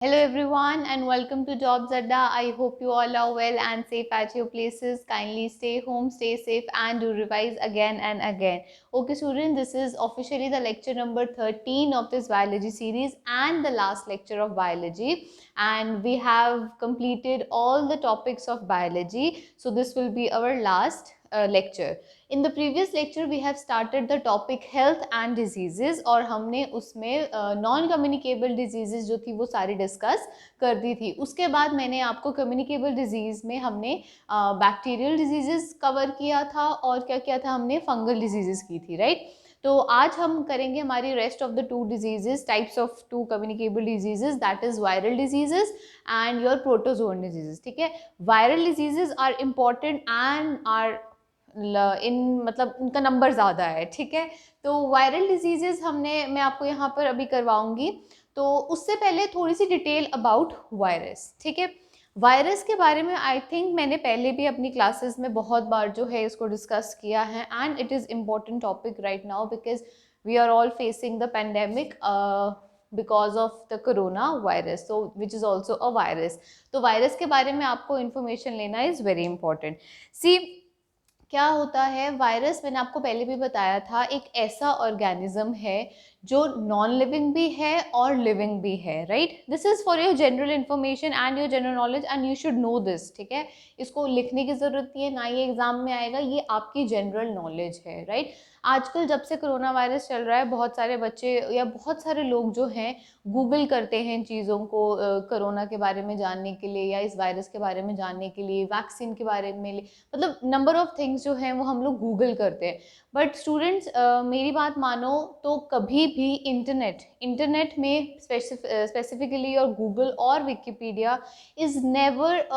Hello everyone and welcome to Jobs Adda. I hope you all are well and safe at your places. Kindly stay home, stay safe and do revise again and again. Okay students, this is officially the lecture number 13 of this biology series and the last lecture of biology, and we have completed all the topics of biology. So this will be our last lecture. In the previous lecture we have started the topic health and diseases और हमने उसमें non communicable diseases जो थी वो सारी discuss कर दी थी. उसके बाद मैंने आपको कम्युनिकेबल डिजीज में हमने बैक्टीरियल डिजीजेस कवर किया था और क्या किया था हमने फंगल डिजीजेस की थी, राइट. तो आज हम करेंगे हमारी rest of the two diseases types of two communicable diseases, that is viral diseases and your protozoan diseases. ठीक है, viral diseases are important and are in मतलब उनका नंबर ज़्यादा है. ठीक है, तो वायरल डिजीजेस मैं आपको यहाँ पर अभी करवाऊंगी. तो उससे पहले थोड़ी सी डिटेल अबाउट वायरस. ठीक है, वायरस के बारे में आई थिंक मैंने पहले भी अपनी क्लासेस में बहुत बार जो है इसको डिस्कस किया है and it is important topic right now because we are all facing the pandemic because of the corona virus, so which is also a virus. तो वायरस के बारे में आपको इन्फॉर्मेशन लेना इज़ वेरी इंपॉर्टेंट. सी, क्या होता है वायरस, मैंने आपको पहले भी बताया था, एक ऐसा ऑर्गेनिज्म है जो नॉन लिविंग भी है और लिविंग भी है, right. This is for your general information and your general knowledge and you should know this. ठीक है, इसको लिखने की जरूरत नहीं है, ना ये एग्जाम में आएगा, ये आपकी जनरल नॉलेज है, राइट. आजकल जब से कोरोना वायरस चल रहा है बहुत सारे बच्चे या बहुत सारे लोग जो हैं गूगल करते हैं चीज़ों को कोरोना के बारे में जानने के लिए या इस वायरस के बारे में जानने के लिए, वैक्सीन के बारे में, मतलब नंबर ऑफ थिंग्स जो हैं वो हम लोग गूगल करते हैं. बट स्टूडेंट्स मेरी बात मानो तो कभी भी इंटरनेट में स्पेसिफिकली और गूगल और Wikipedia is never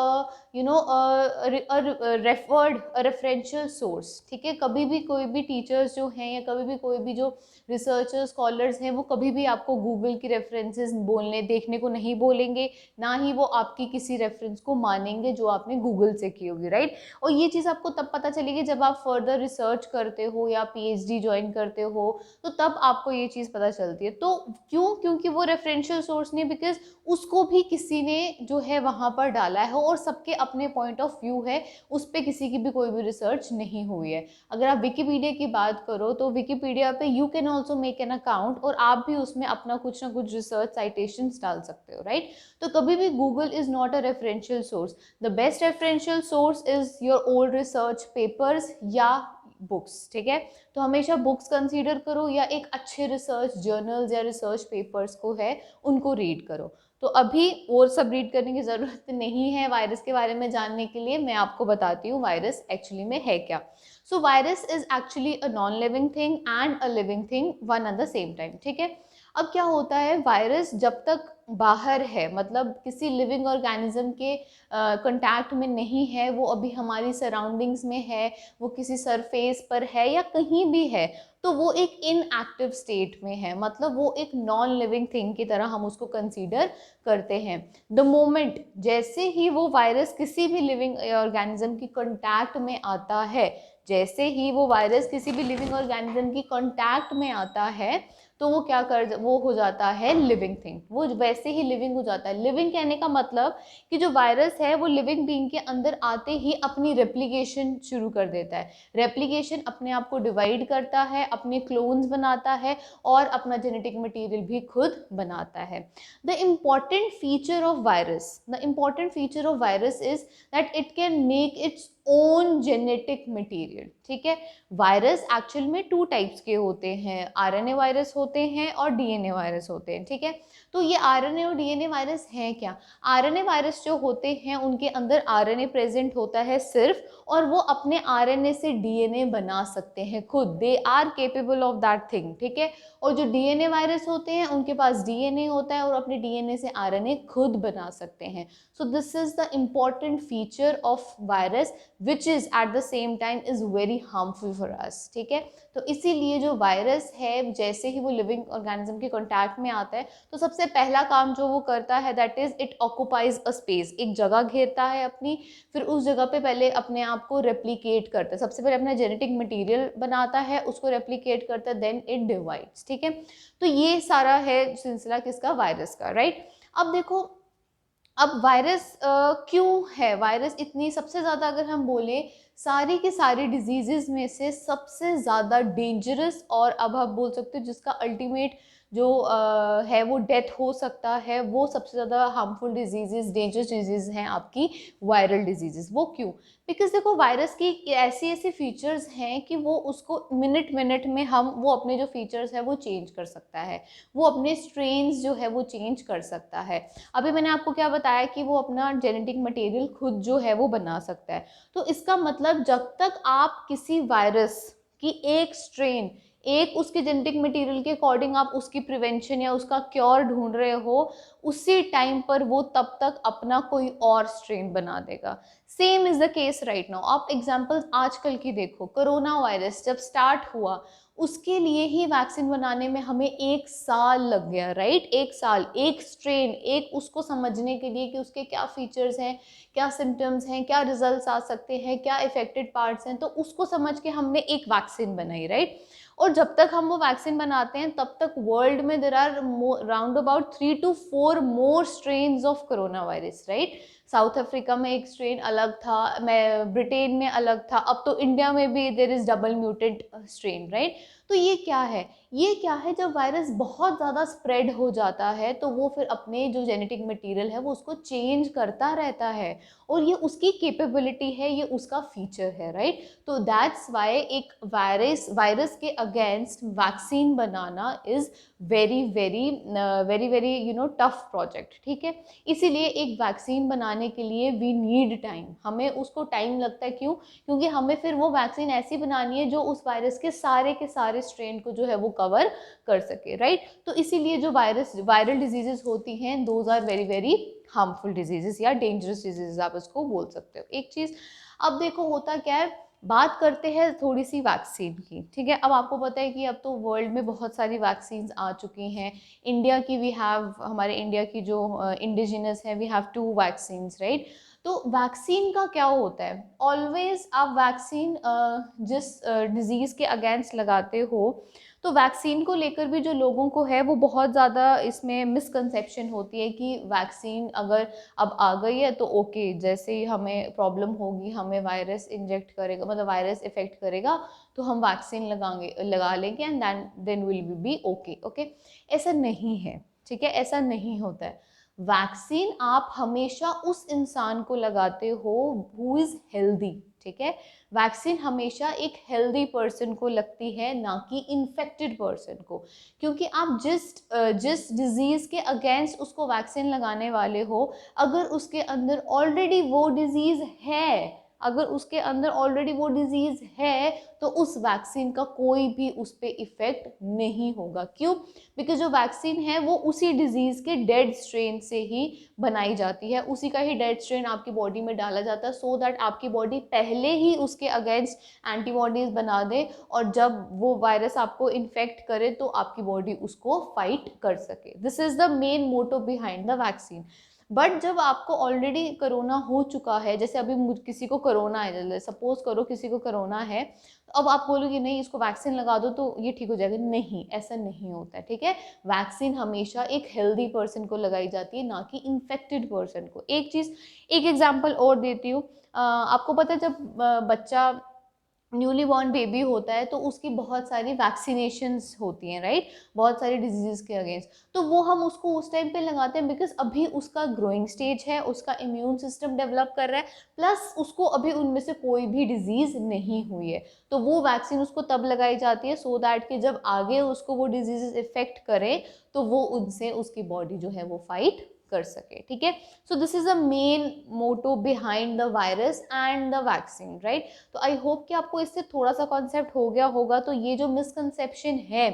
referential source. ठीक है, कभी भी कोई भी टीचर्स जो हैं या कभी भी कोई भी जो रिसर्चर्स स्कॉलर्स हैं वो कभी भी आपको गूगल की रेफरेंसेस बोलने देखने को नहीं बोलेंगे, ना ही वो आपकी किसी रेफरेंस को मानेंगे जो आपने गूगल से की होगी, राइट. और ये चीज़ आपको तब पता चलेगी जब आप फर्दर रिसर्च करते हो या पीएचडी ज्वाइन करते हो, तो तब आपको ये चीज़ पता चलती है. तो क्यों? क्योंकि वो रेफरेंशियल सोर्स नहीं, बिकॉज उसको भी किसी ने जो है वहाँ पर डाला है और सबके अपने पॉइंट ऑफ व्यू है, उस पर किसी की भी कोई भी रिसर्च नहीं हुई है. अगर आप विकिपीडिया की बात करो तो विकिपीडिया पे you can also make an account और आप भी उसमें अपना कुछ ना कुछ रिसर्च साइटेशंस डाल सकते हो, राइट. तो कभी भी Google is not a referential source. The best referential source is your old research papers या बुक्स. ठीक है, तो हमेशा बुक्स कंसीडर करो या एक अच्छे रिसर्च जर्नल्स या रिसर्च पेपर्स को है उनको रीड करो. तो अभी और सब रीड करने की ज़रूरत नहीं है. वायरस के बारे में जानने के लिए मैं आपको बताती हूँ वायरस एक्चुअली में है क्या. सो virus is actually a non living thing and a living thing one at the same time. ठीक है, अब क्या होता है, वायरस जब तक बाहर है, मतलब किसी लिविंग ऑर्गेनिज्म के कांटेक्ट में नहीं है, वो अभी हमारी सराउंडिंग्स में है, वो किसी सरफेस पर है या कहीं भी है, तो वो एक इनएक्टिव स्टेट में है, मतलब वो एक नॉन लिविंग थिंग की तरह हम उसको कंसीडर करते हैं. द मोमेंट जैसे ही वो वायरस किसी भी लिविंग ऑर्गेनिज्म की कांटेक्ट में आता है, जैसे ही वो वायरस किसी भी लिविंग ऑर्गेनिज्म की कांटेक्ट में आता है, तो वो हो जाता है लिविंग थिंग. वो वैसे ही लिविंग हो जाता है. लिविंग कहने का मतलब कि जो वायरस है वो लिविंग बीइंग के अंदर आते ही अपनी रेप्लिकेशन शुरू कर देता है. रेप्लिकेशन अपने आप को डिवाइड करता है, अपने क्लोन्स बनाता है और अपना जेनेटिक मटेरियल भी खुद बनाता है. The important feature of virus is that it can make its own genetic material. ठीक है, वायरस एक्चुअल में टू टाइप्स के होते हैं, आरएनए वायरस होते हैं और डीएनए वायरस होते हैं. ठीक है, तो ये आरएनए और डीएनए वायरस हैं क्या. आरएनए वायरस जो होते हैं उनके अंदर आरएनए प्रेजेंट होता है सिर्फ, और वो अपने आरएनए से डीएनए बना सकते हैं खुद. They are capable of that thing. ठीक है, और जो डीएनए वायरस होते हैं उनके पास डीएनए होता है और अपने डीएनए से आरएनए खुद बना सकते हैं. सो this is the important feature of virus which is at the same time is very harmful for us. ठीक है, तो इसीलिए जो वायरस है जैसे ही वो लिविंग ऑर्गेनिज्म के कांटेक्ट में आता है तो सबसे पहला काम जो वो करता है that is it occupies a space. एक जगह घेरता है अपनी, फिर उस जगह पे पहले अपने आप को रेप्लिकेट करता है. सबसे पहले अपना जेनेटिक मटेरियल बनाता है, उसको रेप्लिकेट करता है, देन इट डिवाइड्स. ठीक है, तो ये सारा है सिलसिला किसका, वायरस का, राइट. अब देखो, अब वायरस क्यों है, वायरस इतनी सबसे ज़्यादा अगर हम बोलें सारी की सारी डिजीजेस में से सबसे ज़्यादा डेंजरस, और अब आप बोल सकते हो जिसका अल्टीमेट जो है वो डेथ हो सकता है, वो सबसे ज़्यादा हार्मफुल डिजीजेस, डेंजरस डिजीज हैं आपकी वायरल डिजीजेस। वो क्यों? बिकॉज देखो वायरस की ऐसी ऐसी फीचर्स हैं कि वो उसको मिनट मिनट में हम वो अपने जो फीचर्स है वो चेंज कर सकता है, वो अपने स्ट्रेन्स जो है वो चेंज कर सकता है। अभी मैंने आपको क्या बताया कि वो अपना जेनेटिक मटेरियल खुद जो है वो बना सकता है। तो इसका मतलब जब तक आप किसी वायरस की एक स्ट्रेन, एक उसके जेनेटिक मटेरियल के अकॉर्डिंग आप उसकी प्रिवेंशन या उसका क्योर ढूंढ रहे हो, उसी टाइम पर वो तब तक अपना कोई और स्ट्रेन बना देगा। Same is the case right now. आप एग्जांपल आजकल की देखो, कोरोना वायरस जब स्टार्ट हुआ उसके लिए ही वैक्सीन बनाने में हमें 1 साल लग गया, राइट? 1 साल, एक स्ट्रेन, एक उसको समझने के लिए कि उसके क्या फीचर्स हैं, क्या सिम्टम्स हैं, क्या रिजल्ट्स आ सकते हैं, क्या इफेक्टेड पार्ट्स हैं, तो उसको समझ के हमने एक वैक्सीन बनाई, राइट? और जब तक हम वो वैक्सीन बनाते हैं तब तक वर्ल्ड में there are round about 3 to 4 more strain of corona virus, right? South Africa में एक स्ट्रेन अलग था, मैं ब्रिटेन में अलग था, अब तो इंडिया में भी there is double mutant strain, right? तो ये क्या है, ये क्या है, जब वायरस बहुत ज़्यादा स्प्रेड हो जाता है तो वो फिर अपने जो जेनेटिक मटेरियल है वो उसको चेंज करता रहता है, और ये उसकी कैपेबिलिटी है, ये उसका फीचर है, राइट? तो दैट्स वाई एक वायरस के against vaccine banana is very very very very tough project, ठीक है? इसीलिए एक वैक्सीन बनाने के लिए वी नीड टाइम, हमें उसको टाइम लगता है। क्यों? क्योंकि हमें फिर वो वैक्सीन ऐसी बनानी है जो उस वायरस के सारे स्ट्रेन को जो है वो कवर कर सके, राइट? तो इसीलिए जो वायरल डिजीजेस होती हैं those are very very harmful diseases या डेंजरस डिजीजेस आप इसको बोल सकते हो। एक चीज़, अब देखो होता क्या है, बात करते हैं थोड़ी सी वैक्सीन की, ठीक है? अब आपको पता है कि अब तो वर्ल्ड में बहुत सारी वैक्सीन आ चुकी हैं। इंडिया की वी हैव, हमारे इंडिया की जो इंडिजिनस है, वी हैव 2 वैक्सीन, राइट? तो वैक्सीन का क्या होता है, ऑलवेज आप वैक्सीन जिस डिजीज़ के अगेंस्ट लगाते हो, तो वैक्सीन को लेकर भी जो लोगों को है वो बहुत ज़्यादा इसमें मिसकंसेप्शन होती है कि वैक्सीन अगर अब आ गई है तो ओके, जैसे ही हमें प्रॉब्लम होगी, हमें वायरस इंजेक्ट करेगा, मतलब वायरस इफेक्ट करेगा, तो हम वैक्सीन लगा लेंगे and then will be okay. Okay, ऐसा नहीं है, ठीक है? ऐसा नहीं होता है। वैक्सीन आप हमेशा उस इंसान को लगाते हो हु इज हेल्दी, ठीक है? वैक्सीन हमेशा एक हेल्दी पर्सन को लगती है, ना कि इन्फेक्टेड पर्सन को। क्योंकि आप जिस डिजीज के अगेंस्ट उसको वैक्सीन लगाने वाले हो, अगर उसके अंदर ऑलरेडी वो डिजीज है, अगर उसके अंदर ऑलरेडी वो डिजीज है, तो उस वैक्सीन का कोई भी उस पर इफेक्ट नहीं होगा। क्यों? बिकॉज जो वैक्सीन है वो उसी डिजीज के डेड स्ट्रेन से ही बनाई जाती है, उसी का ही डेड स्ट्रेन आपकी बॉडी में डाला जाता है, सो दैट आपकी बॉडी पहले ही उसके अगेंस्ट एंटीबॉडीज बना दे, और जब वो वायरस आपको इन्फेक्ट करे तो आपकी बॉडी उसको फाइट कर सके। This is the main motto behind the vaccine. But जब आपको ऑलरेडी कोरोना हो चुका है, जैसे अभी किसी को कोरोना है, सपोज करो किसी को कोरोना है, तो अब आप बोलोगे नहीं इसको वैक्सीन लगा दो तो ये ठीक हो जाएगा, नहीं, ऐसा नहीं होता है, ठीक है? वैक्सीन हमेशा एक हेल्दी पर्सन को लगाई जाती है, ना कि इन्फेक्टेड पर्सन को। एक चीज़, एक एग्जांपल और देती हूँ। आपको पता है जब बच्चा न्यूली बॉर्न बेबी होता है तो उसकी बहुत सारी वैक्सीनेशंस होती हैं, राइट? बहुत सारी डिजीज़ के अगेंस्ट, तो वो हम उसको उस टाइम पे लगाते हैं बिकॉज अभी उसका ग्रोइंग स्टेज है, उसका इम्यून सिस्टम डेवलप कर रहा है, प्लस उसको अभी उनमें से कोई भी डिजीज़ नहीं हुई है, तो वो वैक्सीन उसको तब लगाई जाती है सो दैट कि जब आगे उसको वो डिजीज़ इफेक्ट करे तो वो उनसे उसकी बॉडी जो है वो फाइट कर सके, ठीक है? So this is the main motto behind the virus and the vaccine, right? तो आई होप कि आपको इससे थोड़ा सा कॉन्सेप्ट हो गया होगा। तो ये जो मिसकंसेप्शन है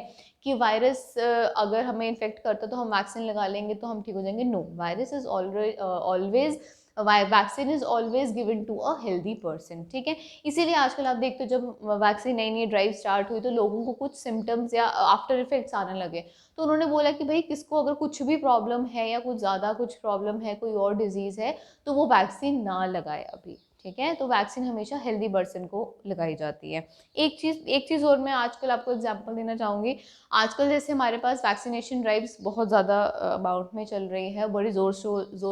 कि वायरस अगर हमें इन्फेक्ट करता है तो हम वैक्सीन लगा लेंगे तो हम ठीक हो जाएंगे, no, virus is always vaccine is always given to a healthy person, ठीक है? इसीलिए आजकल आप देखते हो जब वैक्सीन नई नई ड्राइव स्टार्ट हुई तो लोगों को कुछ सिम्टम्स या आफ्टर इफेक्ट्स आने लगे, तो उन्होंने बोला कि भाई किसको अगर कुछ भी प्रॉब्लम है या कुछ ज़्यादा कुछ प्रॉब्लम है, कोई और डिजीज़ है, तो वो वैक्सीन ना लगाए अभी, ठीक ठीक है। तो वैक्सीन हमेशा हेल्दी पर्सन को लगाई जाती है। एक चीज़ और मैं आजकल आपको एग्जांपल देना चाहूँगी। आजकल जैसे हमारे पास वैक्सीनेशन ड्राइव्स बहुत ज़्यादा अमाउंट में चल रही है, बड़ी ज़ोर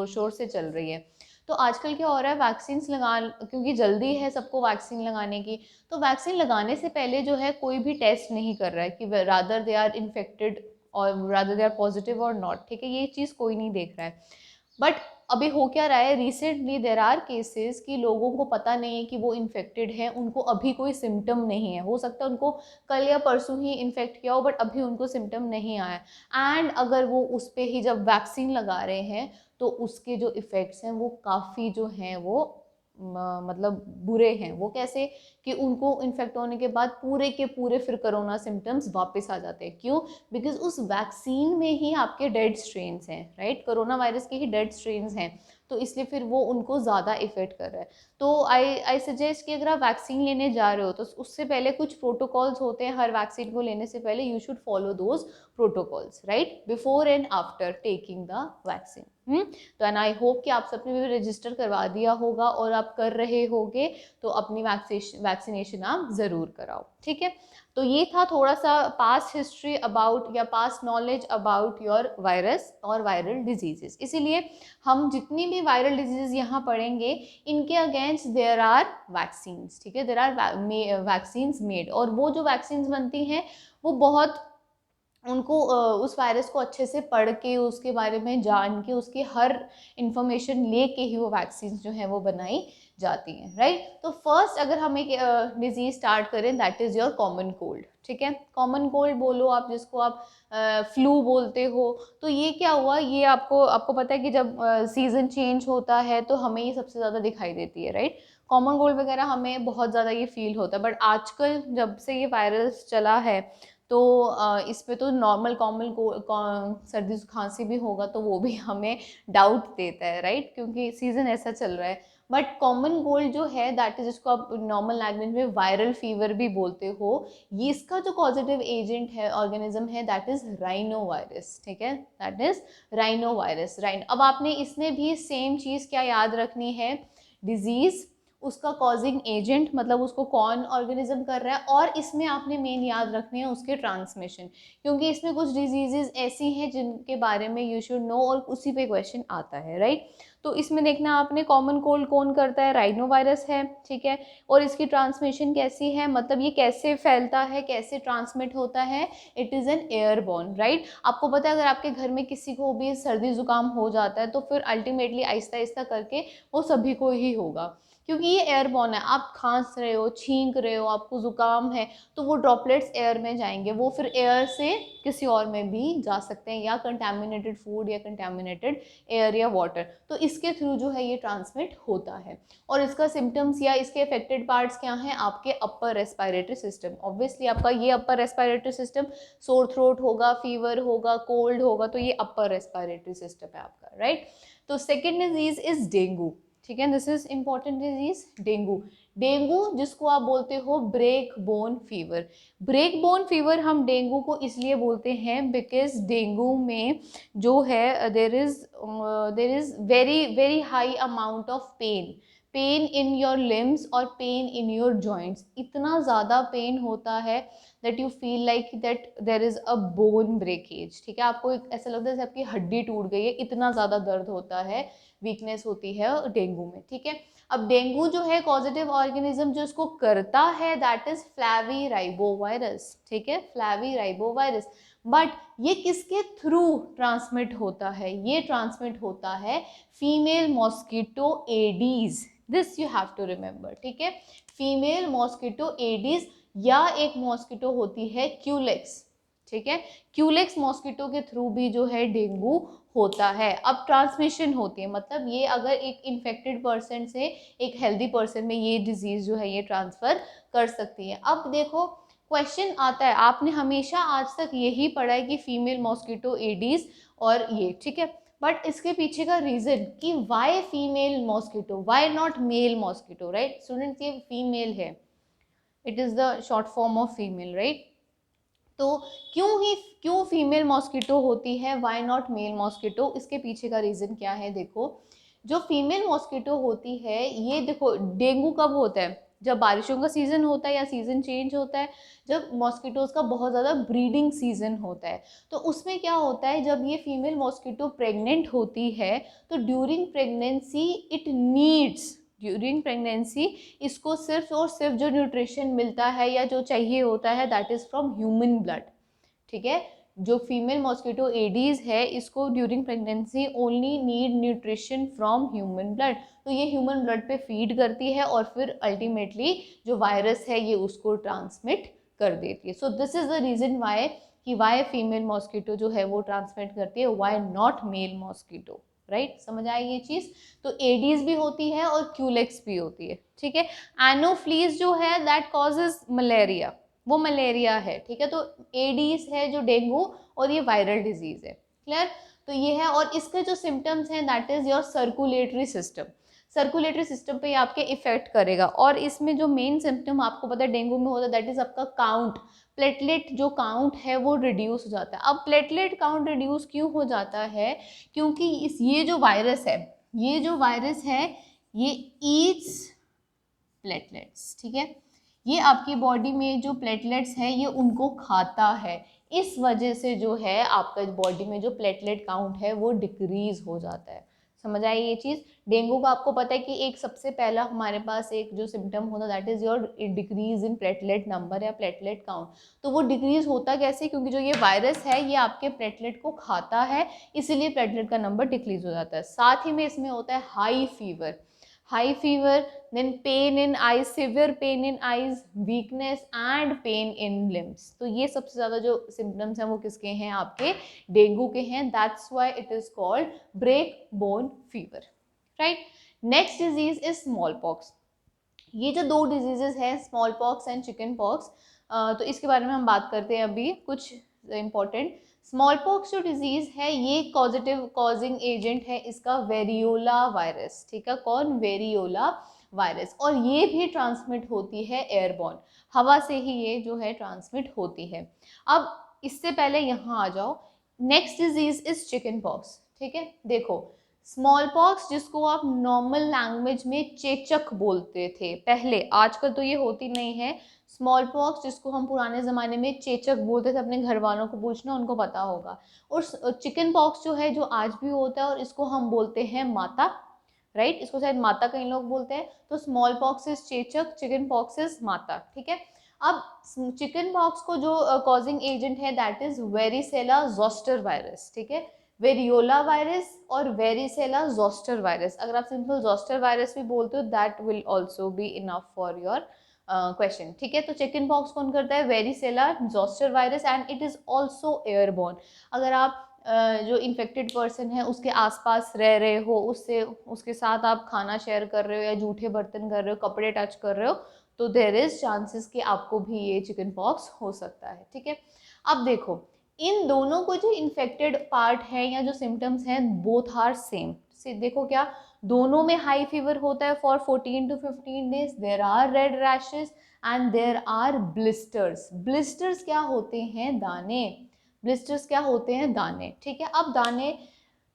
शोर से चल रही है। तो आजकल क्या हो रहा है, वैक्सीन्स लगा, क्योंकि जल्दी है सबको वैक्सीन लगाने की, तो वैक्सीन लगाने से पहले जो है कोई भी टेस्ट नहीं कर रहा है कि रादर दे आर इन्फेक्टेड और रादर दे आर पॉजिटिव और नॉट, ठीक है, ये चीज़ कोई नहीं देख रहा है। बट अभी हो क्या रहा है, रिसेंटली देर आर केसेस कि लोगों को पता नहीं है कि वो इन्फेक्टेड है, उनको अभी कोई सिम्टम नहीं है, हो सकता है उनको कल या परसों ही इन्फेक्ट किया हो बट अभी उनको सिम्टम नहीं आया, एंड अगर वो उस पर ही जब वैक्सीन लगा रहे हैं तो उसके जो इफ़ेक्ट्स हैं वो काफ़ी जो हैं वो मतलब बुरे हैं। वो कैसे कि उनको इन्फेक्ट होने के बाद पूरे के पूरे फिर कोरोना सिम्टम्स वापस आ जाते हैं। क्यों? बिकॉज उस वैक्सीन में ही आपके डेड स्ट्रेन्स हैं, राइट, कोरोना वायरस के ही डेड स्ट्रेन्स हैं, तो इसलिए फिर वो उनको ज़्यादा इफेक्ट कर रहा है। तो आई सजेस्ट कि अगर आप वैक्सीन लेने जा रहे हो तो उससे पहले कुछ प्रोटोकॉल्स होते हैं, हर वैक्सीन को लेने से पहले you should follow those protocols, right, before and after taking the vaccine. तो एंड आई होप कि आप सबने भी रजिस्टर करवा दिया होगा और आप कर रहे होगे, तो अपनी वैक्सीनेशन आप ज़रूर कराओ, ठीक है। तो ये था थोड़ा सा पास्ट हिस्ट्री अबाउट या past knowledge about your virus और वायरल डिजीजेस। इसीलिए हम जितनी भी वायरल डिजीजेस यहाँ पढ़ेंगे, इनके अगेंस्ट देयर आर वैक्सीन्स, ठीक है, देयर आर वैक्सीन्स मेड, और वो जो वैक्सीन्स बनती हैं वो बहुत उनको उस वायरस को अच्छे से पढ़ के, उसके बारे में जान के, उसकी हर इंफॉर्मेशन ले के ही वो वैक्सीन जो है वो बनाई जाती हैं, राइट। तो फर्स्ट अगर हम एक डिजीज स्टार्ट करें, that is your common cold, ठीक है। कॉमन कोल्ड बोलो आप, जिसको आप फ्लू बोलते हो। तो ये क्या हुआ, ये आपको पता है कि जब सीज़न चेंज होता है तो हमें ये सबसे ज़्यादा दिखाई देती है, राइट। कॉमन कोल्ड वगैरह हमें बहुत ज़्यादा ये फील होता है, बट आजकल जब से ये वायरस चला है तो इस पे तो नॉर्मल कॉमन सर्दी खांसी भी होगा तो वो भी हमें डाउट देता है, राइट, क्योंकि सीज़न ऐसा चल रहा है। बट कॉमन कोल्ड जो है, दैट इज, जिसको आप नॉर्मल लैंग्वेज में वायरल फीवर भी बोलते हो, ये इसका जो पॉजिटिव एजेंट है, ऑर्गेनिज्म है, दैट इज राइनो वायरस, ठीक है, दैट इज राइनो वायरस। अब आपने इसमें भी सेम चीज़ क्या याद रखनी है, डिजीज़, उसका कॉजिंग एजेंट, मतलब उसको कौन ऑर्गेनिज्म कर रहा है, और इसमें आपने मेन याद रखनी है उसके ट्रांसमिशन, क्योंकि इसमें कुछ डिजीजेज ऐसी हैं जिनके बारे में यू शुड नो और उसी पे क्वेश्चन आता है, राइट। तो इसमें देखना आपने, कॉमन कोल्ड कौन करता है, राइनो वायरस है, ठीक है, और इसकी ट्रांसमिशन कैसी है, मतलब ये कैसे फैलता है, कैसे ट्रांसमिट होता है, it is an airborne, right. आपको पता है अगर आपके घर में किसी को भी सर्दी जुकाम हो जाता है तो फिर अल्टीमेटली आहिस्ता आहिस्ता करके वो सभी को ही होगा, क्योंकि ये एयरबॉर्न है। आप खांस रहे हो, छींक रहे हो, आपको जुकाम है, तो वो ड्रॉपलेट्स एयर में जाएंगे, वो फिर एयर से किसी और में भी जा सकते हैं, या कंटामिनेटेड फूड या कंटामिनेटेड एयर या वाटर, तो इसके थ्रू जो है ये ट्रांसमिट होता है। और इसका सिम्टम्स या इसके अफेक्टेड पार्ट्स क्या हैं, आपके अपर रेस्पिरेटरी सिस्टम। ऑब्वियसली आपका ये upper respiratory system, sore throat होगा, फीवर होगा, कोल्ड होगा, तो ये अपर रेस्पिरेटरी सिस्टम है आपका, राइट। तो सेकेंड डिजीज इज डेंगू, ठीक है, this is important disease, dengue. Dengue जिसको आप बोलते हो break bone fever. Break bone fever हम डेंगू को इसलिए बोलते हैं बिकॉज डेंगू में जो है there is very very high amount of pain in your limbs और पेन इन योर जॉइंट्स। इतना ज़्यादा पेन होता है that you feel like that there is a bone breakage, ठीक है, आपको ऐसा लगता है जैसे आपकी हड्डी टूट गई है, इतना ज़्यादा दर्द होता है, वीकनेस होती है डेंगू में, ठीक है। अब डेंगू जो है पॉजिटिव ऑर्गेनिज्म जो इसको करता है दैट इज फ्लैवीराइबोवायरस, ठीक है, फ्लैवीराइबोवायरस। बट ये किसके थ्रू ट्रांसमिट होता है, ये ट्रांसमिट होता है female mosquito Aedes, this you have to remember, ठीक है, फीमेल मॉस्किटो एडीज, या एक मॉस्किटो होती है क्यूलेक्स, ठीक है, क्यूलेक्स मॉस्किटो के थ्रू भी जो है डेंगू होता है। अब ट्रांसमिशन होती है, मतलब ये अगर एक इन्फेक्टेड पर्सन से एक हेल्दी पर्सन में ये डिजीज जो है ये ट्रांसफर कर सकती है। अब देखो क्वेश्चन आता है, आपने हमेशा आज तक यही पढ़ा है कि फीमेल मॉस्किटो एडीज और ये, ठीक है, बट इसके पीछे का रीजन कि why female mosquito, why not male mosquito, right students, ये फीमेल है, it is the short form of female, right. तो क्यों फीमेल मॉस्किटो होती है, वाई नॉट मेल मॉस्किटो, इसके पीछे का रीज़न क्या है, देखो जो फीमेल मॉस्किटो होती है, ये देखो डेंगू कब होता है, जब बारिशों का सीजन होता है या सीजन चेंज होता है, जब मॉस्किटोज का बहुत ज़्यादा ब्रीडिंग सीजन होता है। तो उसमें क्या होता है, जब ये फीमेल मॉस्किटो प्रेग्नेंट होती है तो during pregnancy it needs, during pregnancy इसको सिर्फ और सिर्फ जो न्यूट्रिशन मिलता है या जो चाहिए होता है that is from human blood. ठीक है, जो फीमेल मॉस्किटो एडीज है इसको during pregnancy only need nutrition from human blood. तो ये ह्यूमन ब्लड पे फीड करती है और फिर अल्टीमेटली जो वायरस है ये उसको ट्रांसमिट कर देती है। So this is the reason why कि वाई फीमेल मॉस्किटो जो है वो ट्रांसमिट करती है, why not male mosquito. Right, समझ आई ये चीज। तो एडीज भी होती है और क्यूलेक्स भी होती है। ठीक है, एनोफ्लीज जो है दैट कॉजेज मलेरिया, वो मलेरिया है। ठीक है, तो एडीज है जो डेंगू और ये वायरल डिजीज है। क्लियर, तो ये है। और इसके जो सिम्टम्स हैं that is your circulatory system, circulatory system पे आपके इफेक्ट करेगा। और इसमें जो मेन सिम्टम आपको पता है डेंगू में होता है दैट इज आपका काउंट, प्लेटलेट जो काउंट है वो रिड्यूस हो जाता है। अब प्लेटलेट काउंट रिड्यूस क्यों हो जाता है, क्योंकि ये जो वायरस है, ये जो वायरस है ये ईट्स प्लेटलेट्स। ठीक है, ये आपकी बॉडी में जो प्लेटलेट्स हैं ये उनको खाता है। इस वजह से जो है आपका बॉडी में जो प्लेटलेट काउंट है वो डिक्रीज हो जाता है। समझ आई ये चीज़। डेंगू का आपको पता है कि एक सबसे पहला हमारे पास एक जो सिम्टम होता है that is your decrease in platelet number या प्लेटलेट काउंट। तो वो डिक्रीज होता कैसे, क्योंकि जो ये वायरस है ये आपके प्लेटलेट को खाता है, इसीलिए प्लेटलेट का नंबर डिक्रीज हो जाता है। साथ ही में इसमें होता है high fever, high fever, then pain in eyes, severe pain in eyes, weakness and pain in limbs। तो ये सबसे ज़्यादा जो symptoms हैं वो किसके हैं, आपके डेंगू के हैं। That's why it is called break bone fever, right? Next disease is smallpox। ये जो दो डिजीजेस हैं small pox and chicken pox, तो इसके बारे में हम बात करते हैं अभी कुछ इंपॉर्टेंट। स्मॉल पॉक्स जो डिजीज है ये कॉजिंग एजेंट है इसका वेरियोला वायरस। ठीक है, कौन, वेरियोला वायरस। और ये भी ट्रांसमिट होती है एयरबॉर्न, हवा से ही ये जो है ट्रांसमिट होती है। अब इससे पहले यहाँ आ जाओ, next disease is chicken pox. ठीक है, देखो स्मॉल पॉक्स जिसको आप नॉर्मल लैंग्वेज में चेचक बोलते थे पहले, आजकल तो ये होती नहीं है। स्मॉल पॉक्स जिसको हम पुराने ज़माने में चेचक बोलते थे, अपने घर वालों को पूछना उनको पता होगा। और चिकन पॉक्स जो है जो आज भी होता है और इसको हम बोलते हैं माता, राइट, इसको शायद माता कई लोग बोलते हैं। तो स्मॉल पॉक्स इज चेचक, चिकन पॉक्स इज माता। ठीक है, अब चिकन पॉक्स को जो कॉजिंग एजेंट है that is varicella zoster virus. ठीक है, वेरियोला वायरस और वेरिसेला जोस्टर वायरस। अगर आप सिंपल जोस्टर वायरस भी बोलते हो that will also be enough for your question. ठीक है, तो चिकन पॉक्स कौन करता है, varicella zoster virus, and it is also airborne. अगर आप जो इन्फेक्टेड पर्सन है उसके आसपास रह रहे हो, उससे उसके साथ आप खाना शेयर कर रहे हो या जूठे बर्तन कर रहे हो, कपड़े टच कर रहे हो, तो देर इज चांसेस कि आपको भी ये चिकन पॉक्स हो सकता है। ठीक है, अब देखो इन दोनों को जो इन्फेक्टेड पार्ट है या जो सिम्टम्स हैं बोथ आर सेम। देखो क्या, दोनों में हाई फीवर होता है for 14 to 15 days, there are red rashes and there are blisters. Blisters क्या होते हैं, दाने। ब्लिस्टर्स क्या होते हैं, दाने। ठीक है, अब दाने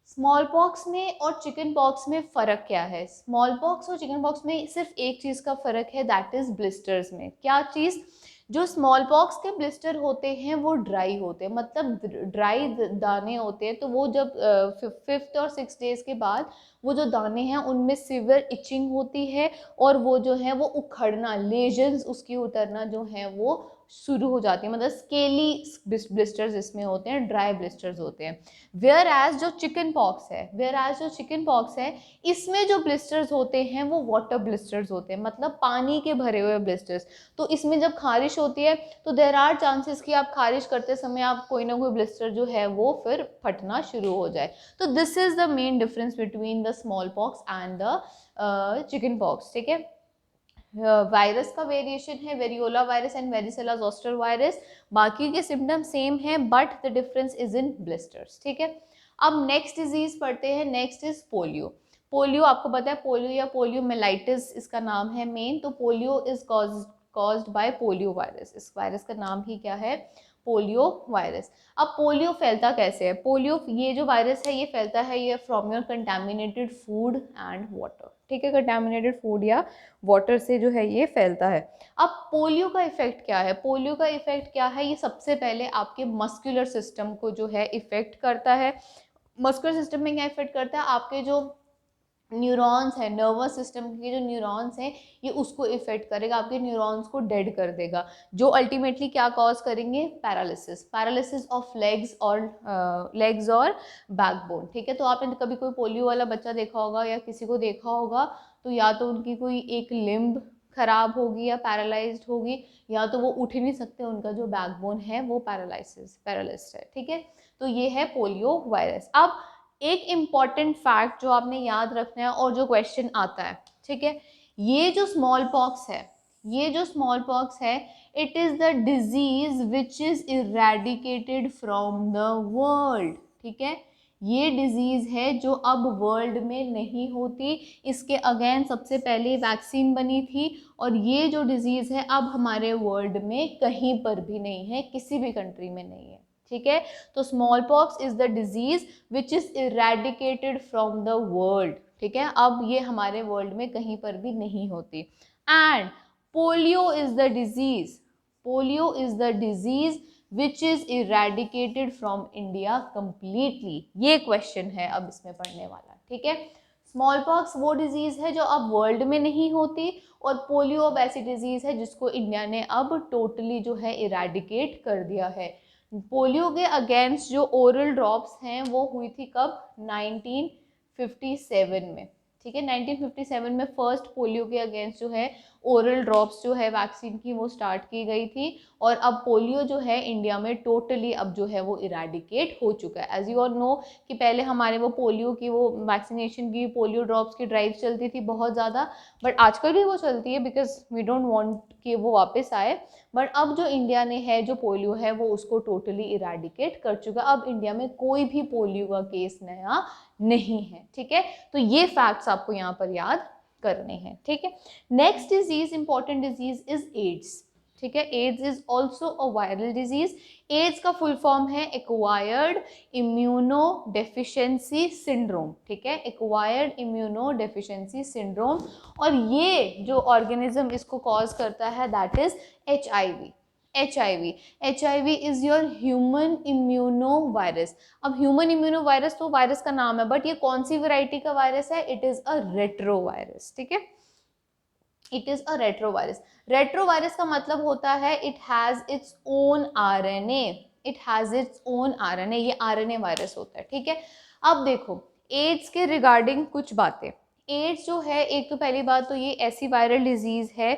स्मॉल पॉक्स में और चिकन पॉक्स में फ़र्क क्या है। स्मॉल पॉक्स और चिकन पॉक्स में सिर्फ एक चीज़ का फ़र्क है दैट इज़ ब्लिस्टर्स में। क्या चीज़, जो स्मॉल पॉक्स के ब्लिस्टर होते हैं वो ड्राई होते हैं, मतलब ड्राई दाने होते हैं। तो वो जब 5th और 6th डेज के बाद वो जो दाने हैं उनमें सीवियर इचिंग होती है और वो जो है वो उखड़ना, लेजन्स उसकी उतरना जो है वो शुरू हो जाती है, मतलब स्केली ब्लिस्टर्स इसमें होते हैं, ड्राई ब्लिस्टर्स होते हैं। वेयर एज जो चिकन पॉक्स है इसमें जो ब्लिस्टर्स होते हैं वो वाटर ब्लिस्टर्स होते हैं, मतलब पानी के भरे हुए ब्लिस्टर्स। तो इसमें जब खारिश होती है तो देर आर चांसेस कि आप खारिश करते समय आप कोई ना कोई ब्लिस्टर जो है वो फिर फटना शुरू हो जाए। तो this is the main difference between the small pox and the chicken pox. ठीक है, वायरस का वेरिएशन है variola virus and varicella zoster virus, बाकी के सिम्टम सेम है but the difference is in blisters. ठीक है, अब नेक्स्ट डिजीज पढ़ते हैं, नेक्स्ट इज पोलियो। पोलियो आपको पता है, पोलियो या पोलियोमेलाइटिस इसका नाम है मेन। तो polio is caused bye polio virus, इस वायरस का नाम ही क्या है, पोलियो वायरस। अब पोलियो फैलता कैसे है? पोलियो, ये जो वायरस है ये फैलता है ये from your contaminated food and water, ठीक है, कंटामिनेटेड फूड या वाटर से जो है ये फैलता है। अब पोलियो का इफेक्ट क्या है? पोलियो का इफेक्ट क्या है? ये सबसे पहले आपके मस्कुलर सिस्टम को जो है इफेक्ट करता है। मस्कुलर सिस्टम में क्या इफेक्ट करता है? आपके जो न्यूरॉन्स है, नर्वस सिस्टम के जो न्यूरॉन्स हैं ये उसको इफेक्ट करेगा, आपके न्यूरॉन्स को डेड कर देगा, जो अल्टीमेटली क्या कॉज करेंगे? पैरालिसिस, पैरालिसिस ऑफ लेग्स और बैकबोन, ठीक है। तो आपने कभी कोई पोलियो वाला बच्चा देखा होगा या किसी को देखा होगा तो या तो उनकी कोई एक लिम्ब खराब होगी या पैरालाइज्ड होगी, या तो वो उठ ही नहीं सकते, उनका जो बैकबोन है वो पैरालिस्ड है, ठीक है। तो ये है पोलियो वायरस। अब एक इम्पॉर्टेंट फैक्ट जो आपने याद रखना है और जो क्वेश्चन आता है, ठीक है, ये जो स्मॉल पॉक्स है, ये जो स्मॉल पॉक्स है, it is the disease which is eradicated from the world, ठीक है। ये डिजीज है जो अब वर्ल्ड में नहीं होती, इसके अगेंस्ट सबसे पहले वैक्सीन बनी थी, और ये जो डिजीज है अब हमारे वर्ल्ड में कहीं पर भी नहीं है, किसी भी कंट्री में नहीं है, ठीक है। तो small pox is the disease which is eradicated from the world, ठीक है, अब ये हमारे वर्ल्ड में कहीं पर भी नहीं होती। And polio is the disease, polio is the disease which is eradicated from India completely. ये क्वेश्चन है अब इसमें पढ़ने वाला, ठीक है। स्मॉल पॉक्स वो डिजीज है जो अब वर्ल्ड में नहीं होती, और पोलियो अब ऐसी डिजीज है जिसको इंडिया ने अब टोटली जो है इरेडिकेट कर दिया है। पोलियो के अगेंस्ट जो ओरल ड्रॉप्स हैं वो हुई थी कब? 1957 में, ठीक है। 1957 में फर्स्ट पोलियो के अगेंस्ट जो है ओरल ड्रॉप्स जो है वैक्सीन की वो स्टार्ट की गई थी, और अब पोलियो जो है इंडिया में टोटली अब जो है वो इरेडिकेट हो चुका है। एज यू ऑल नो कि पहले हमारे वो पोलियो की वो वैक्सीनेशन की पोलियो ड्रॉप्स की ड्राइव चलती थी बहुत ज़्यादा, बट आजकल भी वो चलती है बिकॉज वी डोंट वांट कि वो वापस आए, बट अब जो इंडिया ने है जो पोलियो है वो उसको टोटली इरेडिकेट कर चुका। अब इंडिया में कोई भी पोलियो का केस नया नहीं है, ठीक है। तो ये फैक्ट्स आपको यहाँ पर याद करने हैं, ठीक है। Next disease, important disease is AIDS, ठीक है। AIDS is also a viral disease. AIDS का फुल फॉर्म है एक्वायर्ड इम्यूनो डेफिशिएंसी सिंड्रोम, ठीक है, एक्वायर्ड इम्यूनो डेफिशिएंसी सिंड्रोम। और ये जो ऑर्गेनिज्म इसको कॉज करता है that is HIV। HIV is your human immuno virus. अब ह्यूमन इम्यूनो वायरस तो वायरस का नाम है, बट ये कौन सी वैरायटी का वायरस है? It is a retro virus, ठीक है, it is a retro virus. Retro virus का मतलब होता है it has its own RNA, it has its own RNA, ये RNA वायरस होता है, ठीक है। अब देखो एड्स के रिगार्डिंग कुछ बातें। एड्स जो है, एक तो पहली बात तो ये ऐसी वायरल डिजीज है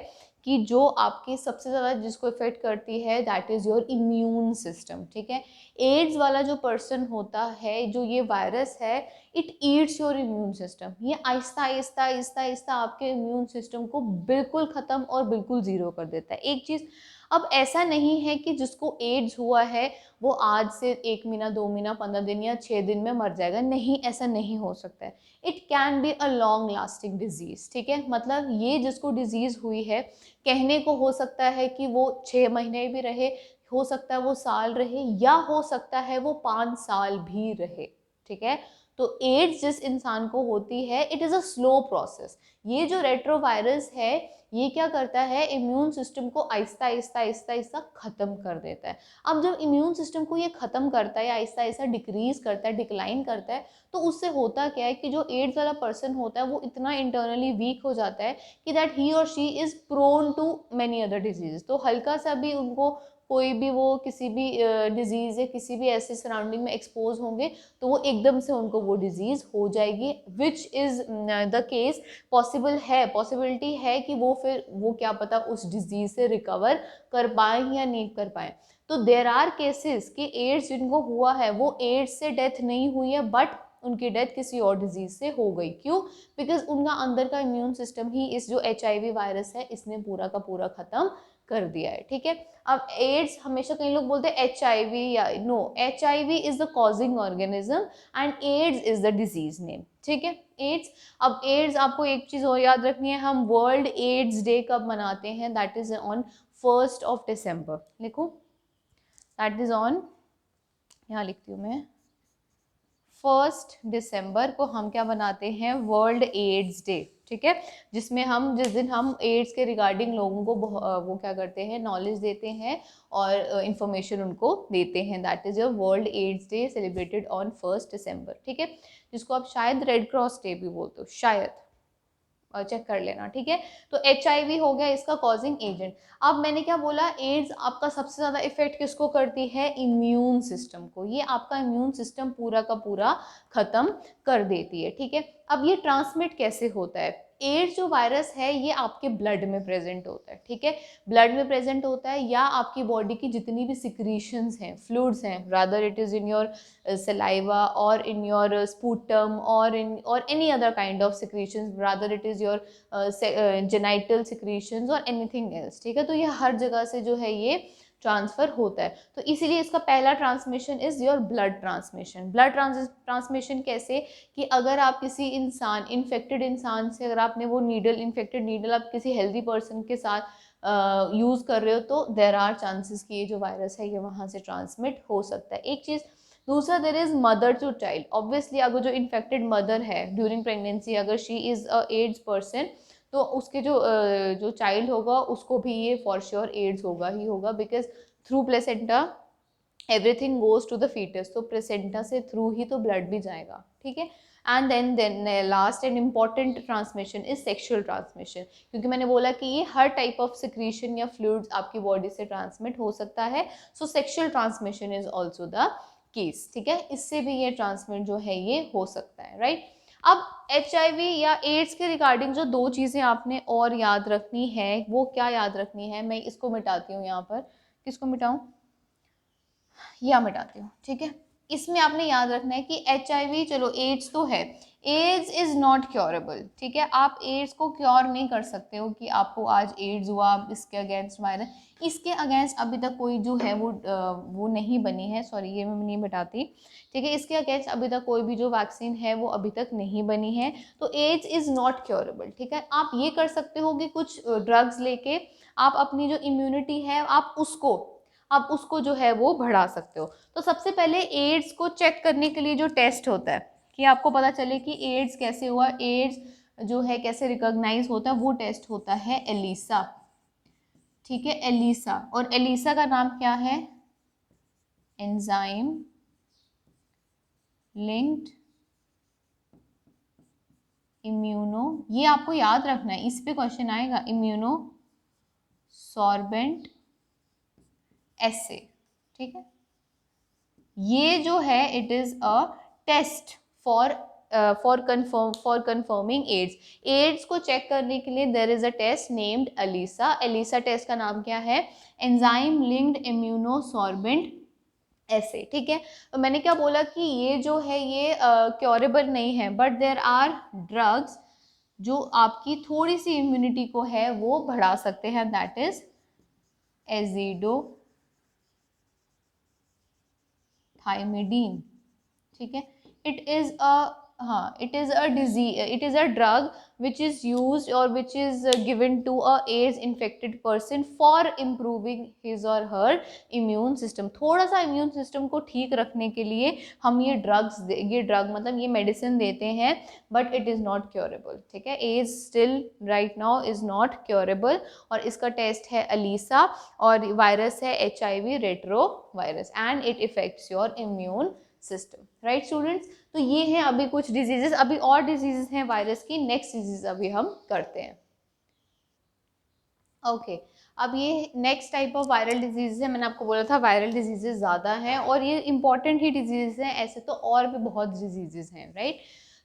कि जो आपकी सबसे ज़्यादा जिसको इफेक्ट करती है that is your immune system, ठीक है। एड्स वाला जो पर्सन होता है, जो ये वायरस है, it eats your immune system, ये आहिस्ता आहिस्ता आहिस्ता आहिस्ता आपके इम्यून सिस्टम को बिल्कुल ख़त्म और बिल्कुल ज़ीरो कर देता है। एक चीज़, अब ऐसा नहीं है कि जिसको एड्स हुआ है वो आज से 1 महीना 2 महीना 15 दिन या 6 दिन में मर जाएगा, नहीं, ऐसा नहीं हो सकता है। It can be a long lasting disease, ठीक है। मतलब ये जिसको डिजीज़ हुई है, कहने को हो सकता है कि वो 6 महीने भी रहे, हो सकता है वो साल रहे, या हो सकता है वो 5 साल भी रहे, ठीक है। तो एड्स जिस इंसान को होती है, it is a slow process. ये जो रेट्रोवायरस है ये क्या करता है? इम्यून सिस्टम को आहिस्ता आहिस्ता आहिस्ता आहिस्ता ख़त्म कर देता है। अब जब इम्यून सिस्टम को ये ख़त्म करता है या आहिस्ता आहिस्ता डिक्रीज करता है, डिक्लाइन करता है, तो उससे होता क्या है कि जो एड्स वाला पर्सन होता है वो इतना इंटरनली वीक हो जाता है कि दैट ही और she is prone to many other disease. तो हल्का सा भी उनको कोई भी वो किसी भी डिजीज़ या किसी भी ऐसे सराउंडिंग में एक्सपोज होंगे तो वो एकदम से उनको वो डिजीज़ हो जाएगी, which is the case possible है, पॉसिबिलिटी है कि वो फिर वो क्या पता उस डिजीज़ से रिकवर कर पाएँ या नहीं कर पाएँ। तो देर आर केसेस कि एड्स जिनको हुआ है वो एड्स से डेथ नहीं हुई है, बट उनकी डेथ किसी और डिजीज़ से हो गई। क्यों? बिकॉज उनका अंदर का इम्यून सिस्टम ही इस जो HIV वायरस है इसने पूरा का पूरा ख़त्म कर दिया है, ठीक है। अब एड्स, हमेशा कई लोग बोलते हैं HIV, या no, HIV is the causing organism and AIDS is the disease name, ठीक है। एड्स, अब एड्स आपको एक चीज़ और याद रखनी है, हम वर्ल्ड एड्स डे कब मनाते हैं? That is on 1 December। लिखो दैट इज़ ऑन, यहाँ लिखती हूँ मैं, 1 दिसंबर को हम क्या बनाते हैं, वर्ल्ड एड्स डे, ठीक है, जिसमें हम, जिस दिन हम एड्स के रिगार्डिंग लोगों को वो क्या करते हैं, नॉलेज देते हैं और इंफॉर्मेशन उनको देते हैं। That is your world AIDS day celebrated on 1 December, ठीक है, जिसको आप शायद रेड क्रॉस डे भी बोलते हो, शायद, चेक कर लेना, ठीक है। तो HIV हो गया इसका कॉजिंग एजेंट। अब मैंने क्या बोला, एड्स आपका सबसे ज़्यादा इफेक्ट किसको करती है, इम्यून सिस्टम को, ये आपका इम्यून सिस्टम पूरा का पूरा खत्म कर देती है, ठीक है। अब ये ट्रांसमिट कैसे होता है, एड्स जो वायरस है ये आपके ब्लड में प्रेजेंट होता है, ठीक है, ब्लड में प्रेजेंट होता है, या आपकी बॉडी की जितनी भी सिक्रीशंस हैं, फ्लूइड्स हैं, rather it is in your saliva or in your sputum or any other kind of secretions, rather it is your genital secretions or anything else, ठीक है। तो ये हर जगह से जो है ये ट्रांसफ़र होता है, तो इसीलिए इसका पहला transmission is your blood transmission. Blood transmission कैसे, कि अगर आप किसी इंसान, इन्फेक्टेड इंसान से, अगर आपने वो नीडल, इन्फेक्टेड नीडल आप किसी हेल्दी पर्सन के साथ यूज़ कर रहे हो, तो देर आर चांसेस कि ये जो वायरस है ये वहाँ से ट्रांसमिट हो सकता है, एक चीज़। दूसरा, there is mother to child. Obviously अगर जो इन्फेक्टेड मदर है ड्यूरिंग प्रेगनेंसी, अगर she is a AIDS person, तो उसके जो चाइल्ड होगा उसको भी ये फॉर श्योर एड्स होगा ही होगा, because through placenta everything goes to the foetus, तो प्लेसेंटा से थ्रू ही तो ब्लड भी जाएगा, ठीक है। And then last and important transmission is sexual transmission, क्योंकि मैंने बोला कि ये हर टाइप ऑफ सिक्रीशन या फ्लूइड्स आपकी बॉडी से ट्रांसमिट हो सकता है, so sexual transmission is also the case, ठीक है, इससे भी ये ट्रांसमिट जो है ये हो सकता है, राइट। अब HIV या एड्स के रिगार्डिंग जो दो चीज़ें आपने और याद रखनी है, वो क्या याद रखनी है, मैं इसको मिटाती हूँ यहाँ पर, किसको मिटाऊँ, या मिटाती हूँ, ठीक है। इसमें आपने याद रखना है कि HIV, चलो एड्स तो है, एड्स इज़ नॉट क्योरेबल, ठीक है, आप एड्स को क्योर नहीं कर सकते हो कि आपको आज एड्स हुआ, आप इसके अगेंस्ट वायरस, इसके अगेंस्ट अभी तक कोई जो है वो नहीं बनी है, सॉरी ये मैं नहीं बताती, ठीक है, इसके अगेंस्ट अभी तक कोई भी जो वैक्सीन है वो अभी तक नहीं बनी है, तो एड्स इज़ नॉट क्योरेबल, ठीक है। आप ये कर सकते हो कि कुछ ड्रग्स लेके आप अपनी जो इम्यूनिटी है आप उसको जो है वो बढ़ा सकते हो। तो सबसे पहले एड्स को चेक करने के लिए जो टेस्ट होता है, कि आपको पता चले कि एड्स कैसे हुआ, एड्स जो है कैसे रिकॉग्नाइज होता है, वो टेस्ट होता है एलिसा, ठीक है, एलिसा। और एलिसा का नाम क्या है, एंजाइम लिंक्ड इम्यूनो, ये आपको याद रखना है, इस पे क्वेश्चन आएगा, इम्यूनो सॉर्बेंट एसे, ठीक है। ये जो है it is a test for confirming AIDS को चेक करने के लिए there is a test named ELISA. ELISA test का नाम क्या है, एंजाइम लिंक्ड इम्यूनोसॉर्बेंट ऐसे, ठीक है। तो मैंने क्या बोला कि ये जो है ये क्योरेबल नहीं है, बट देयर आर ड्रग्स जो आपकी थोड़ी सी इम्यूनिटी को है वो बढ़ा सकते हैं, दैट इज एजिडो थाइमिडीन, ठीक है। इट इज़ अ, हाँ, it is a disease, it is a drug which is use or which is given to a AIDS infected person for improving his or her immune system. थोड़ा सा immune system को ठीक रखने के लिए हम ये ड्रग मतलब ये मेडिसिन देते हैं, but it is not curable, ठीक है। AIDS still right now is not curable, और इसका टेस्ट है अलीसा, और वायरस है HIV retro virus, and it affects your immune system, right students. तो ये हैं अभी कुछ डिजीजेस, अभी और डिजीजेस हैं वायरस की, नेक्स्ट डिजीज अभी हम करते हैं, ओके। अब ये next type of viral disease है, मैंने आपको बोला था वायरल डिजीजेस ज़्यादा हैं और ये इंपॉर्टेंट ही डिजीज हैं, ऐसे तो और भी बहुत डिजीजेस हैं, राइट।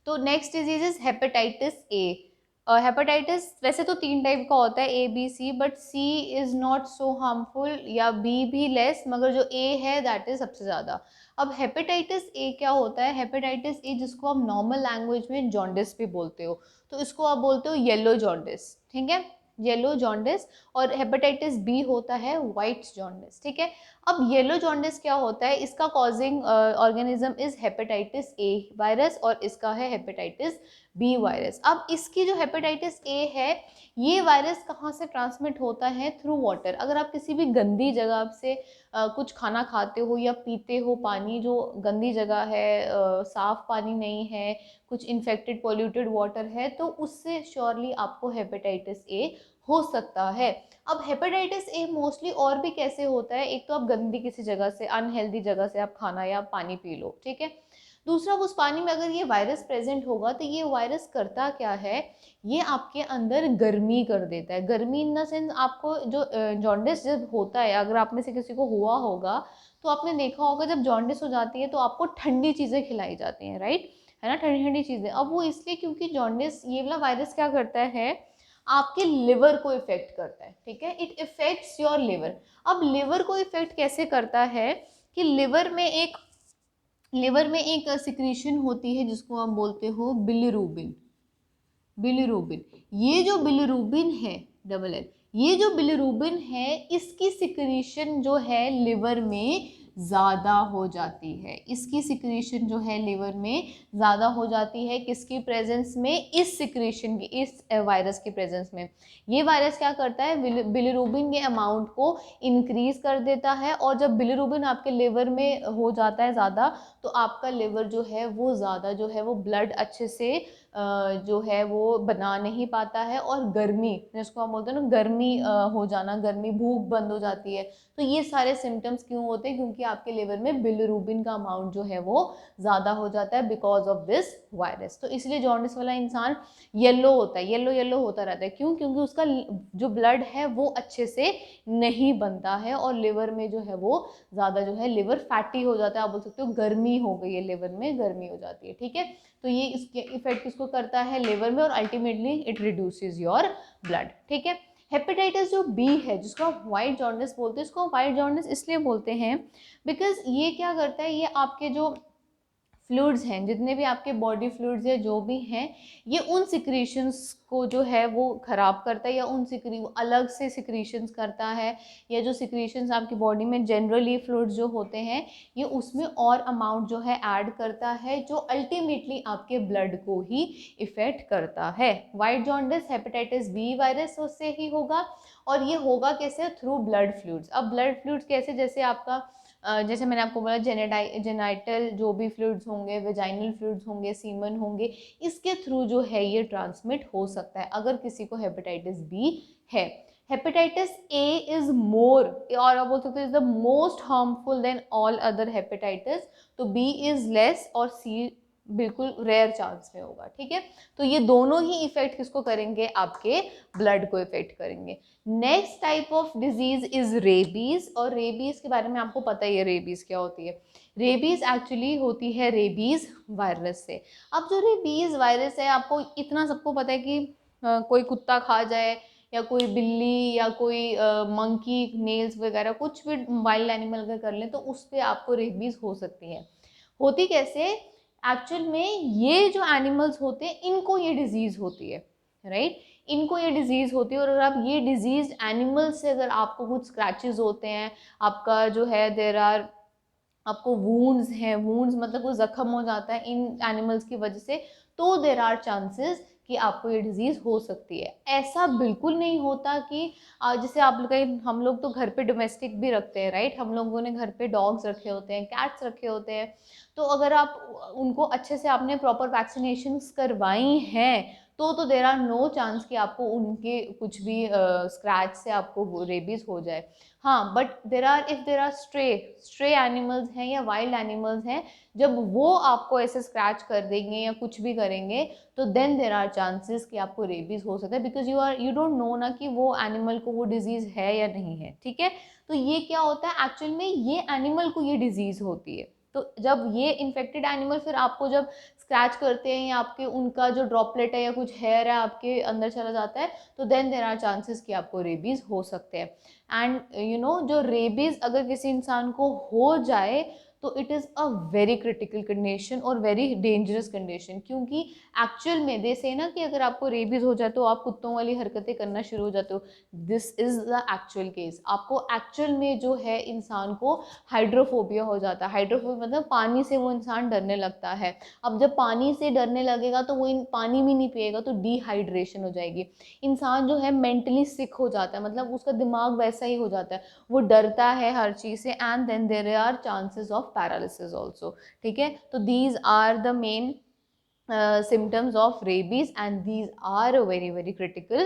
तो next disease is hepatitis A. Hepatitis वैसे तो 3 टाइप का होता है, ABC, but C is not so harmful, या B भी लेस, मगर जो A है दैट इज सबसे ज़्यादा। अब हेपेटाइटिस ए क्या होता है, हेपेटाइटिस ए जिसको आप नॉर्मल लैंग्वेज में जॉन्डिस भी बोलते हो, तो इसको आप बोलते हो येलो जॉन्डिस, ठीक है, येलो जॉन्डिस। और हेपेटाइटिस बी होता है वाइट जॉन्डिस, ठीक है। अब येलो जॉन्डिस क्या होता है, इसका causing organism is hepatitis A virus और इसका है हेपेटाइटिस बी वायरस। अब इसकी जो हेपेटाइटिस ए है, ये वायरस कहाँ से ट्रांसमिट होता है, थ्रू वाटर। अगर आप किसी भी गंदी जगह से कुछ खाना खाते हो या पीते हो पानी जो गंदी जगह है, साफ पानी नहीं है, कुछ इन्फेक्टेड पोल्यूटेड वाटर है, तो उससे श्योरली आपको हेपेटाइटिस ए हो सकता है। अब हेपेटाइटिस ए मोस्टली और भी कैसे होता है, एक तो आप गंदी किसी जगह से, अनहेल्दी जगह से आप खाना या पानी पी लो, ठीक है। दूसरा, उस पानी में अगर ये वायरस प्रेजेंट होगा तो ये वायरस करता क्या है, ये आपके अंदर गर्मी कर देता है। गर्मी इन द सेंस, आपको जो जॉन्डिस जब होता है, अगर आप में से किसी को हुआ होगा तो आपने देखा होगा जब जॉन्डिस हो जाती है तो आपको ठंडी चीज़ें खिलाई जाती हैं, राइट, है ना, ठंडी ठंडी चीज़ें। अब वो इसलिए क्योंकि जॉन्डिस, ये वाला वायरस क्या करता है, आपके लिवर को इफेक्ट करता है, ठीक है, इट इफेक्ट्स योर लिवर। अब लिवर को इफेक्ट कैसे करता है कि लिवर में एक सिक्रीशन होती है जिसको हम बोलते हो बिलिरुबिन। बिलिरुबिन, ये जो बिलिरुबिन है, डबल एल, ये जो बिलिरुबिन है, इसकी सिक्रीशन जो है लिवर में ज़्यादा हो जाती है। इसकी सिक्रीशन जो है लिवर में ज़्यादा हो जाती है, किसकी प्रेजेंस में, इस सिक्रीशन की, इस वायरस की प्रेजेंस में। ये वायरस क्या करता है, बिलिरुबिन के अमाउंट को इंक्रीज कर देता है, और जब बिलिरुबिन आपके लिवर में हो जाता है ज़्यादा, तो आपका लिवर जो है वो ज़्यादा जो है वो ब्लड अच्छे से जो है वो बना नहीं पाता है, और गर्मी, जिसको हम बोलते हैं ना गर्मी हो जाना, गर्मी, भूख बंद हो जाती है। तो ये सारे सिम्टम्स क्यों होते हैं, क्योंकि आपके लिवर में बिलिरुबिन का अमाउंट जो है वो ज़्यादा हो जाता है बिकॉज ऑफ दिस वायरस। तो इसलिए जॉन्डिस वाला इंसान येलो होता है, येलो येलो होता रहता है। क्यों, क्योंकि उसका जो ब्लड है वो अच्छे से नहीं बनता है, और लिवर में जो है वो ज़्यादा जो है लिवर फैटी हो जाता है, आप बोल सकते हो गर्मी हो गई है, लिवर में गर्मी हो जाती है, ठीक है। तो ये इसके इफेक्ट किसको करता है, लिवर में, और ultimately it reduces your blood, ठीक है। हेपेटाइटिस जो बी है, जिसको आप व्हाइट जॉन्डिस बोलते हैं, इसको व्हाइट जॉन्डिस इसलिए बोलते हैं बिकॉज ये क्या करता है, ये आपके जो फ्लूइड्स हैं, जितने भी आपके बॉडी फ्लूइड्स है जो भी हैं, ये उन सिक्रीशंस को जो है वो ख़राब करता है, या उन अलग से सिक्रीशंस करता है, या जो सिक्रीशंस आपकी बॉडी में जनरली फ्लूइड्स जो होते हैं, ये उसमें और अमाउंट जो है ऐड करता है, जो अल्टीमेटली आपके ब्लड को ही इफ़ेक्ट करता है। White jaundice hepatitis B virus से ही होगा, और ये होगा कैसे, थ्रू ब्लड फ्लूइड्स। अब ब्लड फ्लूइड्स कैसे, जैसे आपका जैसे मैंने आपको बोला जेनाइटल जो भी फ्लूइड्स होंगे, वेजाइनल फ्लूइड्स होंगे, सीमन होंगे, इसके थ्रू जो है ये ट्रांसमिट हो सकता है अगर किसी को हेपेटाइटिस बी है। हेपेटाइटिस ए इज मोर, और आप बोल सकते हो is the most harmful than all other hepatitis. तो बी इज लेस और सी बिल्कुल रेयर चांस में होगा, ठीक है। तो ये दोनों ही इफेक्ट किसको करेंगे, आपके ब्लड को इफेक्ट करेंगे। Next type of disease is rabies, और रेबीज के बारे में आपको पता ही है रेबीज क्या होती है। रेबीज एक्चुअली होती है रेबीज वायरस से। अब जो रेबीज वायरस है, आपको इतना सबको पता है कि कोई कुत्ता खा जाए, या कोई बिल्ली, या कोई मंकी नेल्स वगैरह कुछ भी वाइल्ड एनिमल अगर कर लें तो उस पर आपको रेबीज हो सकती है। होती कैसे, एक्चुअल में ये जो एनिमल्स होते हैं इनको ये डिजीज होती है, राइट, इनको ये डिजीज़ होती है। और अगर आप ये डिजीज एनिमल से, अगर आपको कुछ स्क्रैचेस होते हैं, आपका जो है देर आर, आपको वूंड्स हैं, वूंड्स मतलब वो जख्म हो जाता है इन एनिमल्स की वजह से, तो देर आर चांसेस कि आपको ये डिजीज़ हो सकती है। ऐसा बिल्कुल नहीं होता कि जैसे आप लोग, हम लोग तो घर पे डोमेस्टिक भी रखते हैं, राइट, हम लोगों ने घर पे डॉग्स रखे होते हैं, कैट्स रखे होते हैं। तो अगर आप उनको अच्छे से आपने प्रॉपर वैक्सीनेशन करवाई हैं, तो देर आर नो चांस कि आपको उनके कुछ भी स्क्रैच से आपको रेबीज हो जाए। हाँ, but there are stray animals हैं या वाइल्ड एनिमल्स हैं, जब वो आपको ऐसे स्क्रैच कर देंगे या कुछ भी करेंगे, तो देन देर आर चांसेस कि आपको रेबीज हो सकता है, बिकॉज यू डोंट नो ना कि वो एनिमल को वो डिजीज है या नहीं है, ठीक है। तो ये क्या होता है, एक्चुअल में ये एनिमल को ये डिजीज होती है। तो जब ये इन्फेक्टेड एनिमल फिर आपको जब स्क्रैच करते हैं, या आपके उनका जो ड्रॉपलेट है या कुछ हेयर है आपके अंदर चला जाता है, तो देन देर आर चांसेस कि आपको रेबीज हो सकते हैं। एंड जो रेबीज अगर किसी इंसान को हो जाए, तो it is a very critical condition और वेरी डेंजरस कंडीशन, क्योंकि एक्चुअल में दे से ना कि अगर आपको रेबीज हो जाए तो आप कुत्तों वाली हरकतें करना शुरू हो जाते हो। This is the actual case. आपको एक्चुअल में जो है इंसान को हाइड्रोफोबिया हो जाता है। हाइड्रोफोबिया मतलब पानी से वो इंसान डरने लगता है। अब जब पानी से डरने लगेगा तो वो पानी भी नहीं पिएगा तो डिहाइड्रेशन हो जाएगी। इंसान जो है मेंटली सिक हो जाता है, मतलब उसका दिमाग वैसा ही हो जाता है, वो डरता है हर चीज़ से, and then there are chances of paralysis also. ठीक है, तो these are the main symptoms of rabies, and these are a very critical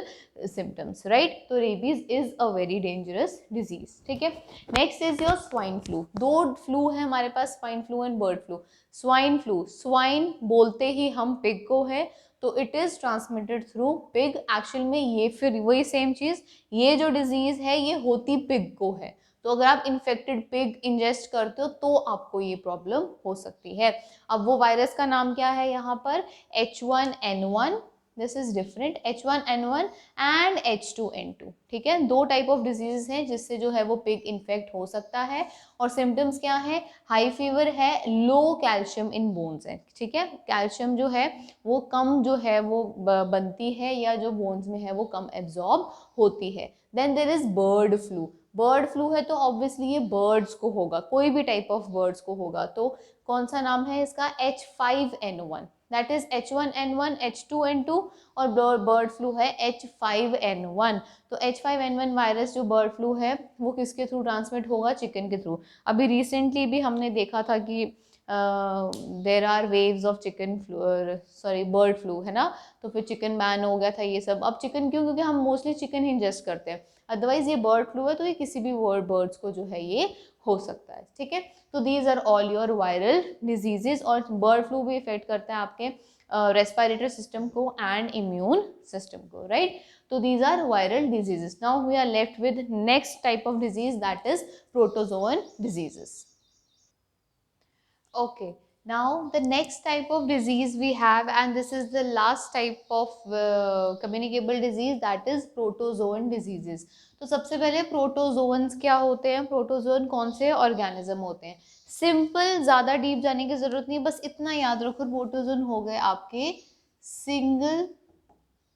symptoms, right? तो rabies is a very dangerous disease. ठीक है, next is your swine flu. दो flu है हमारे पास, swine flu and bird flu. swine flu, swine बोलते ही हम pig को है, तो it is transmitted through pig. Actual में ये फिर वही सेम चीज, ये जो डिजीज है ये होती पिग को है, तो अगर आप इन्फेक्टेड पिग इंजेस्ट करते हो तो आपको ये प्रॉब्लम हो सकती है। अब वो वायरस का नाम क्या है यहाँ पर, H1N1, this is different, H1N1 and H2N2। ठीक है, दो टाइप ऑफ डिजीज हैं जिससे जो है वो पिग इन्फेक्ट हो सकता है। और सिम्टम्स क्या है, हाई फीवर है, लो कैल्शियम इन बोन्स है। ठीक है, कैल्शियम जो है वो कम जो है वो बनती है, या जो बोन्स में है वो कम एब्जॉर्ब होती है। Then there is bird flu. Bird flu है तो ऑब्वियसली ये बर्ड्स को होगा, कोई भी टाइप ऑफ बर्ड्स को होगा। तो कौन सा नाम है इसका, H5N1, that is H1N1, H2N2, और बर्ड फ्लू है H5N1। तो H5N1 वायरस जो बर्ड फ्लू है वो किसके थ्रू ट्रांसमिट होगा, चिकन के थ्रू। अभी रिसेंटली भी हमने देखा था कि there are waves of chicken flu, sorry bird flu, है ना, तो फिर चिकन बैन हो गया था ये सब। अब चिकन क्यों, क्योंकि हम मोस्टली चिकन ही इंजेस्ट करते हैं, अदरवाइज ये बर्ड फ्लू है तो ये किसी भी बर्ड्स को जो है ये हो सकता है। ठीक है, तो these are all your viral diseases, और बर्ड फ्लू भी इफेक्ट करता है आपके रेस्पिरेटरी सिस्टम को एंड इम्यून सिस्टम को, राइट। तो these are viral diseases. Now we are left with next type of disease, that is protozoan diseases. Okay, now the next type of disease we have, and this is the last type of communicable disease, that is protozoan diseases. तो सबसे पहले protozoans क्या होते हैं, protozoan कौन से organism होते हैं। सिंपल, ज़्यादा डीप जाने की ज़रूरत नहीं, बस इतना याद रखो, प्रोटोजोन हो गए आपके सिंगल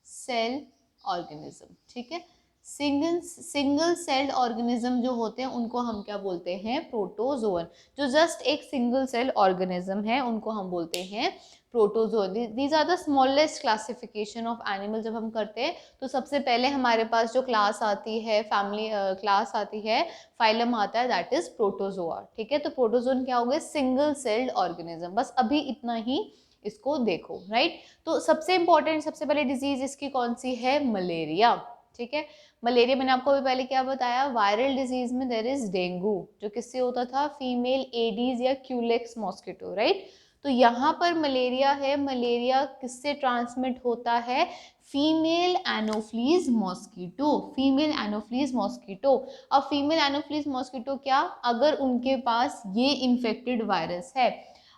सेल ऑर्गेनिज्म। ठीक है, सिंगल सेल्ड ऑर्गेनिज्म जो होते हैं उनको हम क्या बोलते हैं, प्रोटोजोअन। जो जस्ट एक सिंगल सेल ऑर्गेनिज्म है उनको हम बोलते हैं protozoan. These are the smallest classification of animal. जब हम करते हैं तो सबसे पहले हमारे पास जो क्लास आती है, फैमिली क्लास आती है, फाइलम आता है, दैट इज प्रोटोजोआ। ठीक है, तो प्रोटोजोन क्या हो गए, सिंगल सेल्ड ऑर्गेनिज्म। बस अभी इतना ही इसको देखो, राइट। तो सबसे इंपॉर्टेंट, सबसे पहले डिजीज इसकी कौन सी है, मलेरिया। ठीक है, मलेरिया मैंने आपको अभी पहले क्या बताया, वायरल डिजीज में देयर इज डेंगू, जो किससे होता था, फीमेल एडीज या क्यूलेक्स मॉस्किटो, राइट। तो यहाँ पर मलेरिया है, मलेरिया किससे ट्रांसमिट होता है, female Anopheles mosquito, female Anopheles mosquito. अब फीमेल एनोफ्लीज मॉस्किटो क्या, अगर उनके पास ये इन्फेक्टेड वायरस है।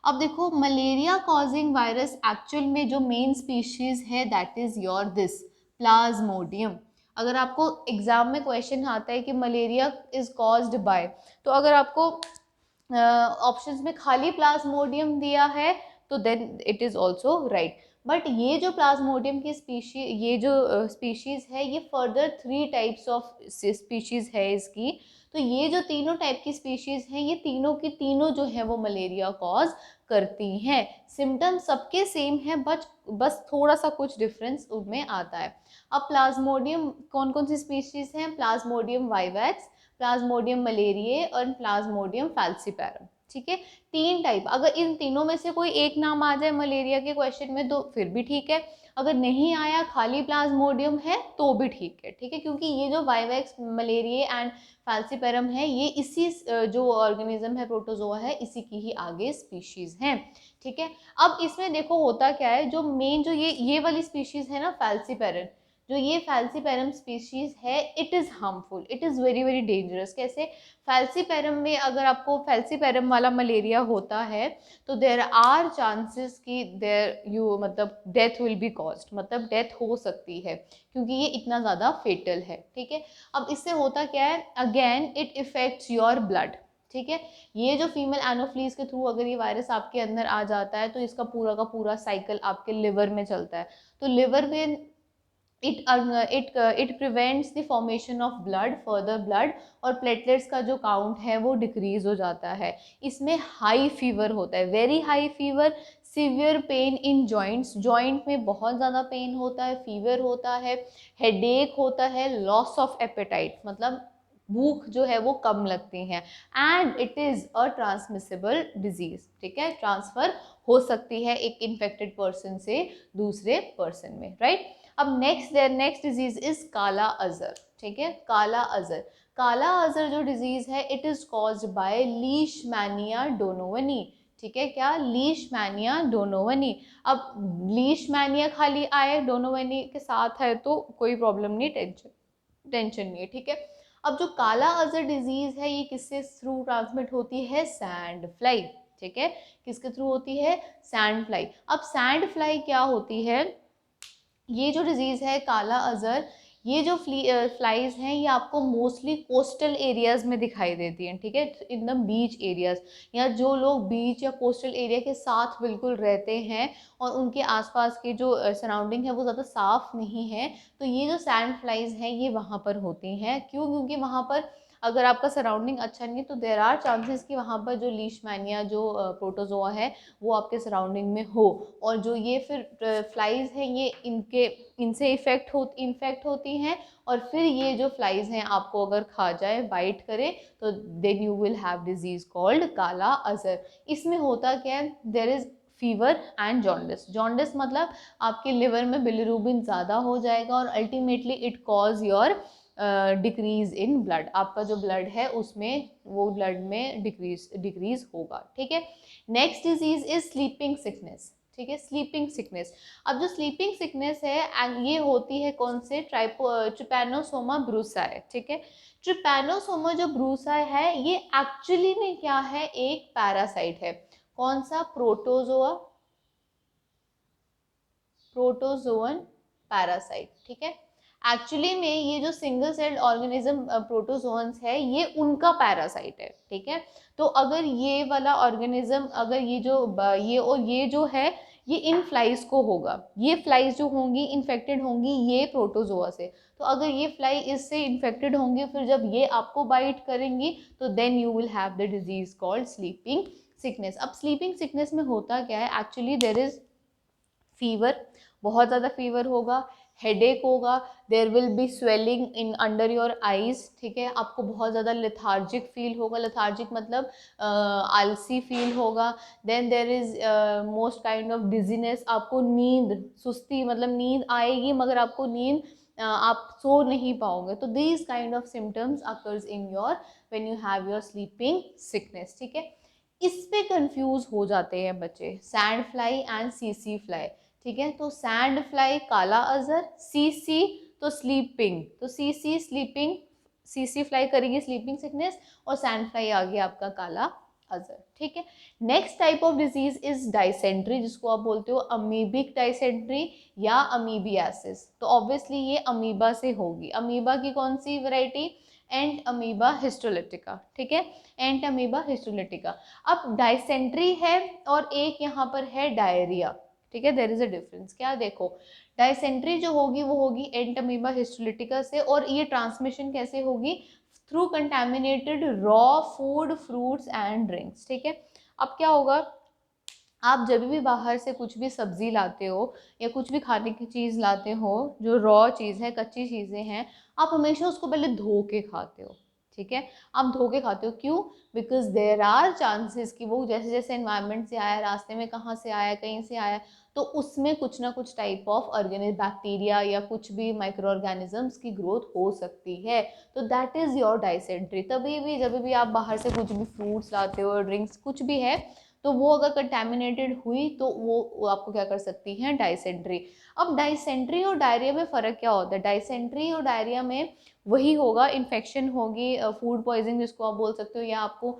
अब देखो, मलेरिया कॉजिंग वायरस एक्चुअल में जो मेन स्पीशीज है that is your this Plasmodium. अगर आपको एग्जाम में क्वेश्चन आता है कि मलेरिया इज कॉज्ड बाय, तो अगर आपको ऑप्शंस में खाली प्लाज्मोडियम दिया है तो then it is also right. But ये जो प्लाज्मोडियम की स्पीशीज, ये जो स्पीशीज है, ये फर्दर 3 टाइप्स ऑफ स्पीशीज है इसकी। तो ये जो तीनों टाइप की स्पीशीज हैं, ये तीनों की तीनों जो है वो मलेरिया कॉज करती हैं। सिम्टम्स सबके सेम है, बस थोड़ा सा कुछ डिफरेंस उनमें आता है। अब प्लाज्मोडियम कौन कौन सी स्पीशीज हैं, प्लाज्मोडियम वाइवैक्स, प्लाज्मोडियम मलेरिए और प्लाज्मोडियम फैल्सीपैरम। ठीक है, 3 टाइप। अगर इन तीनों में से कोई एक नाम आ जाए मलेरिया के क्वेश्चन में तो फिर भी ठीक है, अगर नहीं आया, खाली प्लाज्मोडियम है तो भी ठीक है। ठीक है, क्योंकि ये जो वाइवैक्स, मलेरिए एंड फैल्सीपैरम है, ये इसी जो ऑर्गेनिज्म है प्रोटोजोआ है, इसी की ही आगे स्पीशीज हैं। ठीक है, अब इसमें देखो होता क्या है, जो मेन जो ये वाली स्पीशीज है ना, फैल्सीपैरम, जो ये फैल्सीपैरम स्पीशीज है, it is harmful, it is very dangerous. कैसे, फैल्सीपैरम में अगर आपको फैल्सीपैरम वाला मलेरिया होता है तो देर आर चांसेस कि देर यू मतलब डेथ विल बी कॉज्ड, मतलब डेथ हो सकती है, क्योंकि ये इतना ज़्यादा फेटल है। ठीक है, अब इससे होता क्या है, again it affects your blood. ठीक है। ये जो फीमेल एनोफ्लीज के थ्रू अगर ये वायरस आपके अंदर आ जाता है तो इसका पूरा का पूरा साइकिल आपके लिवर में चलता है। तो लिवर में it prevents the formation of blood, further blood, और प्लेटलेट्स का जो काउंट है वो डिक्रीज हो जाता है। इसमें हाई फीवर होता है, very high fever, severe pain in joints, joint में बहुत ज़्यादा पेन होता है, फीवर होता है, हेडेक होता है, लॉस ऑफ एपेटाइट, मतलब भूख जो है वो कम लगती है, and it is a transmissible disease, ठीक है, ट्रांसफर हो सकती है एक इन्फेक्टेड पर्सन से दूसरे पर्सन में, राइट। अब नेक्स्ट डिजीज इज काला अजर, ठीक है, काला अजर। काला अजर जो डिजीज है it is caused by Leishmania donovani, ठीक है, क्या, लीशमैनिया डोनोवनी। अब लीशमैनिया खाली आए डोनोवनी के साथ है तो कोई प्रॉब्लम नहीं, टेंशन नहीं है, ठीक है। अब जो काला अजर डिजीज है ये किससे थ्रू ट्रांसमिट होती है, सैंड फ्लाई, ठीक है, किसके थ्रू होती है, सैंड फ्लाई। अब सैंड फ्लाई क्या होती है, ये जो डिजीज़ है काला अजर, ये जो फ्लाइज हैं ये आपको मोस्टली कोस्टल एरियाज में दिखाई देती हैं, ठीक है, इन द बीच एरियाज, या जो लोग बीच या कोस्टल एरिया के साथ बिल्कुल रहते हैं और उनके आसपास की जो सराउंडिंग है वो ज़्यादा साफ़ नहीं है, तो ये जो सैंड फ्लाइज हैं ये वहाँ पर होती हैं। क्यों, क्योंकि वहाँ पर अगर आपका सराउंडिंग अच्छा नहीं है तो देर आर चांसेस कि वहाँ पर जो लीशमैनिया जो प्रोटोजोआ है वो आपके सराउंडिंग में हो, और जो ये फिर फ्लाइज हैं ये इनसे इन्फेक्ट होती हैं, और फिर ये जो फ्लाइज हैं आपको अगर खा जाए, बाइट करे, तो then you will have disease called kala azar. इसमें होता क्या है, there is fever and jaundice, jaundice मतलब आपके लिवर में बिलिरुबिन ज़्यादा हो जाएगा और ultimately it cause your decrease in blood, आपका जो ब्लड है उसमें वो ब्लड में डिक्रीज होगा, ठीक है। Next disease is sleeping sickness, ठीक है, स्लीपिंग सिकनेस। अब जो स्लीपिंग सिकनेस है ये होती है कौन से, ट्रिपैनोसोमा ब्रूसाई, ठीक है। ट्रिपैनोसोमा जो ब्रूसाई है ये एक्चुअली में क्या है, एक पैरासाइट है, कौन सा, प्रोटोजोअन पैरासाइट, ठीक है। एक्चुअली में ये जो सिंगल सेल्ड ऑर्गेनिज्म प्रोटोजोन्स है ये उनका पैरासाइट है, ठीक है। तो अगर ये वाला ऑर्गेनिज्म, अगर ये जो है ये इन फ्लाइज को होगा, ये फ्लाइज जो होंगी इन्फेक्टेड होंगी ये प्रोटोजोआ से, तो अगर ये फ्लाई इससे इन्फेक्टेड होंगी फिर जब ये आपको बाइट करेंगी तो then you will have the disease called sleeping sickness. अब स्लीपिंग सिकनेस में होता क्या है, एक्चुअली देयर इज फीवर, बहुत ज़्यादा फीवर होगा, हेडेक होगा, there will be swelling in under your eyes, ठीक है, आपको बहुत ज़्यादा लेथार्जिक फील होगा, लेथार्जिक मतलब आलसी फील होगा, then there is most kind of dizziness, आपको नींद, सुस्ती, मतलब नींद आएगी मगर आपको नींद आप सो नहीं पाओगे, तो these kind of symptoms occurs in your when you have your sleeping sickness, ठीक है। इस पे कंफ्यूज हो जाते हैं बच्चे, sand fly and CC fly, ठीक है। तो सैंड फ्लाई काला अजर, सीसी तो स्लीपिंग, तो सीसी स्लीपिंग, सीसी फ्लाई करेगी स्लीपिंग सिकनेस, और सैंड फ्लाई आ गया आपका काला अजर, ठीक है। Next type of disease is dysentery, जिसको आप बोलते हो अमीबिक डाइसेंट्री या अमीबियासिस, तो ऑब्वियसली ये अमीबा से होगी, अमीबा की कौन सी वैरायटी, एंड अमीबा हिस्टोलिटिका, ठीक है, एंट अमीबा हिस्टोलिटिका। अब डाइसेंट्री है और एक यहाँ पर है डायरिया, ठीक है, देयर इज अ डिफरेंस, क्या, देखो डाइसेंट्री जो होगी वो होगी एंट अमीबा हिस्टोलिटिका से, और ये ट्रांसमिशन कैसे होगी, through contaminated raw food, fruits and drinks, ठीक है। अब क्या होगा, आप जब भी बाहर से कुछ भी सब्जी लाते हो या कुछ भी खाने की चीज़ लाते हो जो रॉ चीज़ है, कच्ची चीज़ें हैं, आप हमेशा उसको पहले धो के खाते हो, ठीक है, आप धो के खाते हो, क्यों, बिकॉज देर आर चांसेस कि वो जैसे जैसे एनवायरनमेंट से आया, रास्ते में कहाँ से आया, कहीं से आया, तो उसमें कुछ ना कुछ टाइप ऑफ ऑर्गेनिक बैक्टीरिया या कुछ भी माइक्रो ऑर्गेनिजम्स की ग्रोथ हो सकती है, तो दैट इज़ योर डाइसेंट्री। तभी भी जब भी आप बाहर से कुछ भी फ्रूट्स लाते हो, ड्रिंक्स कुछ भी है, तो वो अगर कंटेमिनेटेड हुई तो वो आपको क्या कर सकती हैं, डाइसेंट्री। अब डाइसेंट्री और डायरिया में फ़र्क क्या होता है, डाइसेंट्री और डायरिया में वही होगा, इन्फेक्शन होगी, फूड पॉइजनिंग जिसको आप बोल सकते हो, या आपको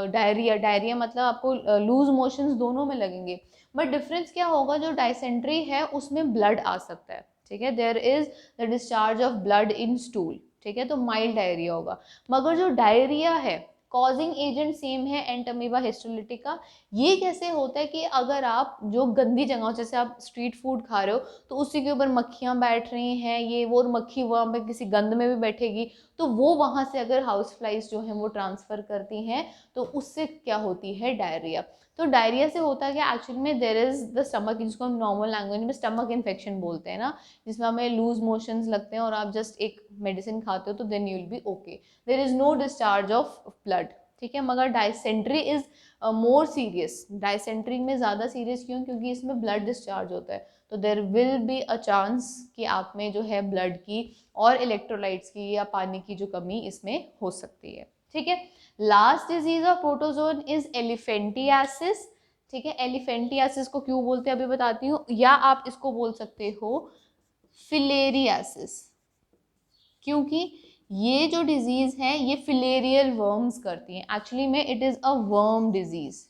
डायरिया मतलब आपको लूज मोशंस दोनों में लगेंगे, बट डिफरेंस क्या होगा, जो डाइसेंट्री है उसमें ब्लड आ सकता है, ठीक है, there is the discharge of blood in stool, ठीक है, तो माइल्ड डायरिया होगा, मगर जो डायरिया है कॉजिंग एजेंट सेम है एंटमीबा हिस्टोलिटिका। ये कैसे होता है कि अगर आप जो गंदी जगह, जैसे आप स्ट्रीट फूड खा रहे हो तो उसी के ऊपर मक्खियाँ बैठ रही हैं, ये वो, और मक्खी वहाँ पे किसी गंद में भी बैठेगी, तो वो वहाँ से अगर हाउस फ्लाइज जो हैं वो ट्रांसफ़र करती हैं तो उससे क्या होती है, डायरिया। तो डायरिया से होता है कि एक्चुअली में देयर इज द स्टमक, जिसको हम नॉर्मल लैंग्वेज में स्टमक इन्फेक्शन बोलते हैं ना, जिसमें हमें लूज मोशंस लगते हैं और आप जस्ट एक मेडिसिन खाते हो तो then you will be okay, there is no discharge of blood, ठीक है। मगर dysentery is more serious, dysentery में ज़्यादा सीरियस क्यों, क्योंकि इसमें ब्लड डिस्चार्ज होता है, तो there will be a chance कि आप में जो है ब्लड की और इलेक्ट्रोलाइट्स की या पानी की जो कमी इसमें हो सकती है, ठीक है। Last disease of protozoan is elephantiasis, ठीक है। एलिफेंटियासिस को क्यों बोलते हैं अभी बताती हूँ, या आप इसको बोल सकते हो फिलेरियासिस, क्योंकि ये जो डिजीज है ये फिलेरियल वर्म्स करती हैं, एक्चुअली में it is a worm disease,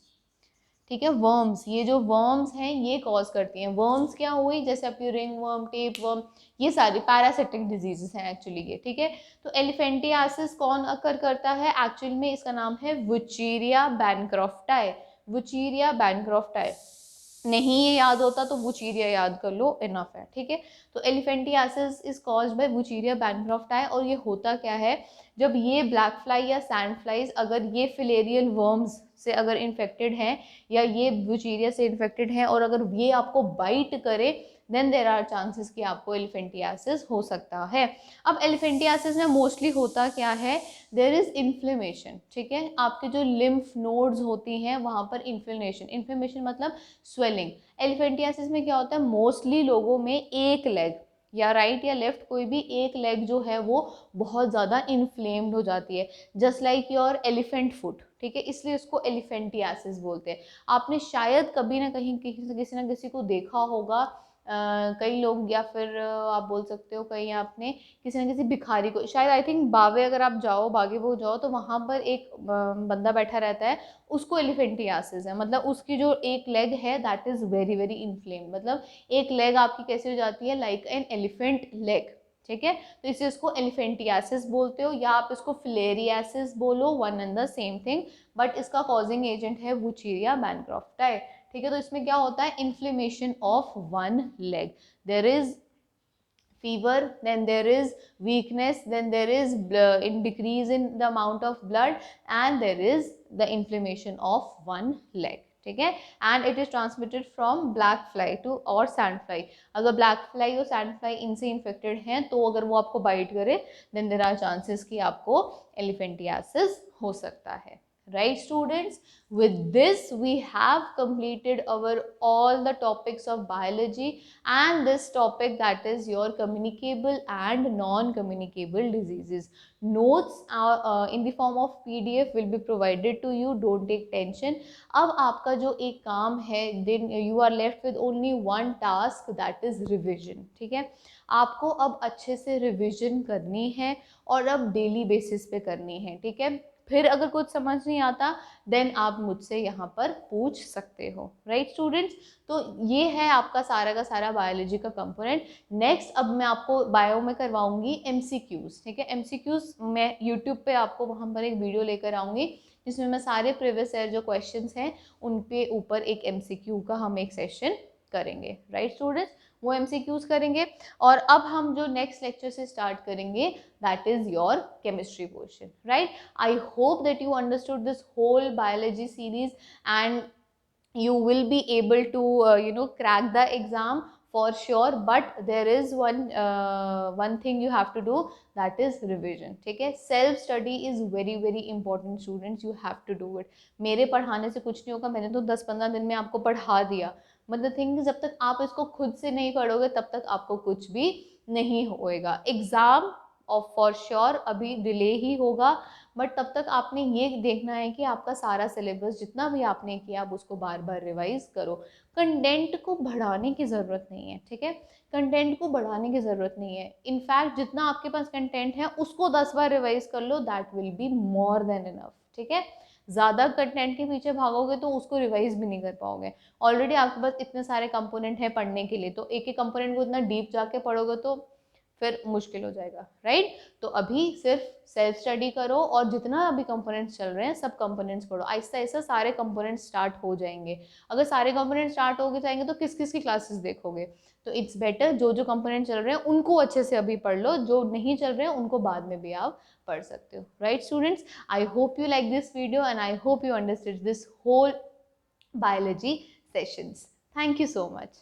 ठीक है। वर्म्स, ये जो वर्म्स हैं ये कॉज करती हैं। वर्म्स क्या हुई, जैसे आपकी रिंग वर्म, टेप वर्म, ये सारी पैरासिटिक डिजीजेस हैं एक्चुअली ये, ठीक है। तो एलिफेंटियासिस कौन अकर करता है, एक्चुअल में इसका नाम है वुचीरिया बैनक्रॉफ्टाई, वुचीरिया बैनक्रॉफ्टाई। नहीं ये याद होता तो वुचीरिया याद कर लो, इनफ है, ठीक है। तो एलिफेंटियासिस इज कॉज्ड बाय वुचीरिया बैनक्रॉफ्टाई, और ये होता क्या है, जब ये ब्लैक फ्लाई या सैंड फ्लाइज अगर ये फिलेरियल वर्म्स से अगर इन्फेक्टेड हैं या ये वुचीरिया से इन्फेक्टेड हैं और अगर ये आपको बाइट करे देन देर आर चांसेस कि आपको एलिफेंटियासिस हो सकता है। अब एलिफेंटियासिस में मोस्टली होता क्या है, देर इज इन्फ्लेमेशन, ठीक है। आपके जो लिम्फ नोड्स होती हैं वहाँ पर इन्फ्लेमेशन, इन्फ्लेमेशन मतलब स्वेलिंग। एलिफेंटियासिस में क्या होता है, मोस्टली लोगों में एक लेग या राइट या लेफ्ट कोई भी एक लेग जो है वो बहुत ज़्यादा इन्फ्लेम्ड हो जाती है, just like your elephant foot, ठीक है। इसलिए उसको एलिफेंटियासिस बोलते हैं। आपने शायद कभी ना कहीं किसी ना किसी को देखा होगा, कई लोग, या फिर आप बोल सकते हो कहीं आपने किसी न किसी भिखारी को, शायद आई थिंक बावे अगर आप जाओ, बागे वो जाओ तो वहाँ पर एक बंदा बैठा रहता है, उसको एलिफेंटियासिस है, मतलब उसकी जो एक लेग है that is very very inflamed, मतलब एक लेग आपकी कैसी हो जाती है, लाइक एन एलिफेंट लेग, ठीक है। तो इसे इसको एलिफेंटियासिस बोलते हो, या आप इसको फिलेरियासिस बोलो, one and the same thing, but इसका कॉजिंग एजेंट है वुचीरिया बैनक्रॉफ्टाई, ठीक है। तो इसमें क्या होता है, inflammation of one leg, there is fever, then there is weakness, then there is in decrease in the amount of blood, and there is the inflammation of one leg, ठीक है। And it is transmitted from black fly to और sand fly, अगर black fly और sand fly इनसे infected हैं तो अगर वो आपको बाइट करे देन देर आर चांसेस कि आपको एलिफेंटियासिस हो सकता है, right students? With this we have completed our all the topics of biology and this topic, that is your communicable and non-communicable diseases. Notes are in the form of PDF will be provided to you, don't take tension. अब आपका जो एक काम है, then you are left with only one task, that is revision, ठीक है। आपको अब अच्छे से रिविजन करनी है और अब डेली बेसिस पे करनी है, ठीक है। फिर अगर कुछ समझ नहीं आता देन आप मुझसे यहाँ पर पूछ सकते हो, राइट स्टूडेंट्स। तो ये है आपका सारा का सारा बायोलॉजी का कंपोनेंट। नेक्स्ट अब मैं आपको बायो में करवाऊंगी एमसीक्यूज, ठीक है। एमसीक्यूज मैं यूट्यूब पे आपको वहाँ पर एक वीडियो लेकर आऊँगी जिसमें मैं सारे प्रीवियस ईयर जो क्वेश्चंस हैं उनके ऊपर एक एमसीक्यू का हम एक सेशन करेंगे, राइट स्टूडेंट्स। वो एमसीक्यूज करेंगे और अब हम जो नेक्स्ट लेक्चर से स्टार्ट करेंगे that is your chemistry portion, right. I hope that you understood this whole biology series and you will be able to crack the exam for sure, but there is one thing you have to do, that is revision, ठीक है। self study is very very important students, you have to do it। मेरे पढ़ाने से कुछ नहीं होगा, मैंने तो 10-15 दिन में आपको पढ़ा दिया, मतलब थिंग जब तक आप इसको खुद से नहीं पढ़ोगे तब तक आपको कुछ भी नहीं होएगा। एग्जाम और फॉर श्योर अभी डिले ही होगा, बट तब तक आपने ये देखना है कि आपका सारा सिलेबस जितना भी आपने किया आप उसको बार बार रिवाइज करो। कंटेंट को बढ़ाने की ज़रूरत नहीं है, ठीक है। कंटेंट को बढ़ाने की ज़रूरत नहीं है, इनफैक्ट जितना आपके पास कंटेंट है उसको 10 बार रिवाइज कर लो, that will be more than enough, ठीक है। ज़्यादा कंटेंट के पीछे भागोगे तो उसको रिवाइज भी नहीं कर पाओगे। ऑलरेडी आपके पास इतने सारे कंपोनेंट हैं पढ़ने के लिए, तो एक एक कंपोनेंट को इतना डीप जाके पढ़ोगे तो फिर मुश्किल हो जाएगा, राइट। तो अभी सिर्फ सेल्फ स्टडी करो और जितना अभी कंपोनेंट्स चल रहे हैं सब कंपोनेंट्स पढ़ो, आहिस्ता आहिस्ता सारे कंपोनेंट्स स्टार्ट हो जाएंगे। अगर सारे कंपोनेंट्स स्टार्ट हो जाएंगे तो किस किस की क्लासेस देखोगे, तो इट्स बेटर जो जो कंपोनेंट चल रहे हैं उनको अच्छे से अभी पढ़ लो, जो नहीं चल रहे हैं उनको बाद में भी आप पढ़ सकते हो, right students. I hope you like this video and I hope you understood this whole biology sessions. Thank you so much.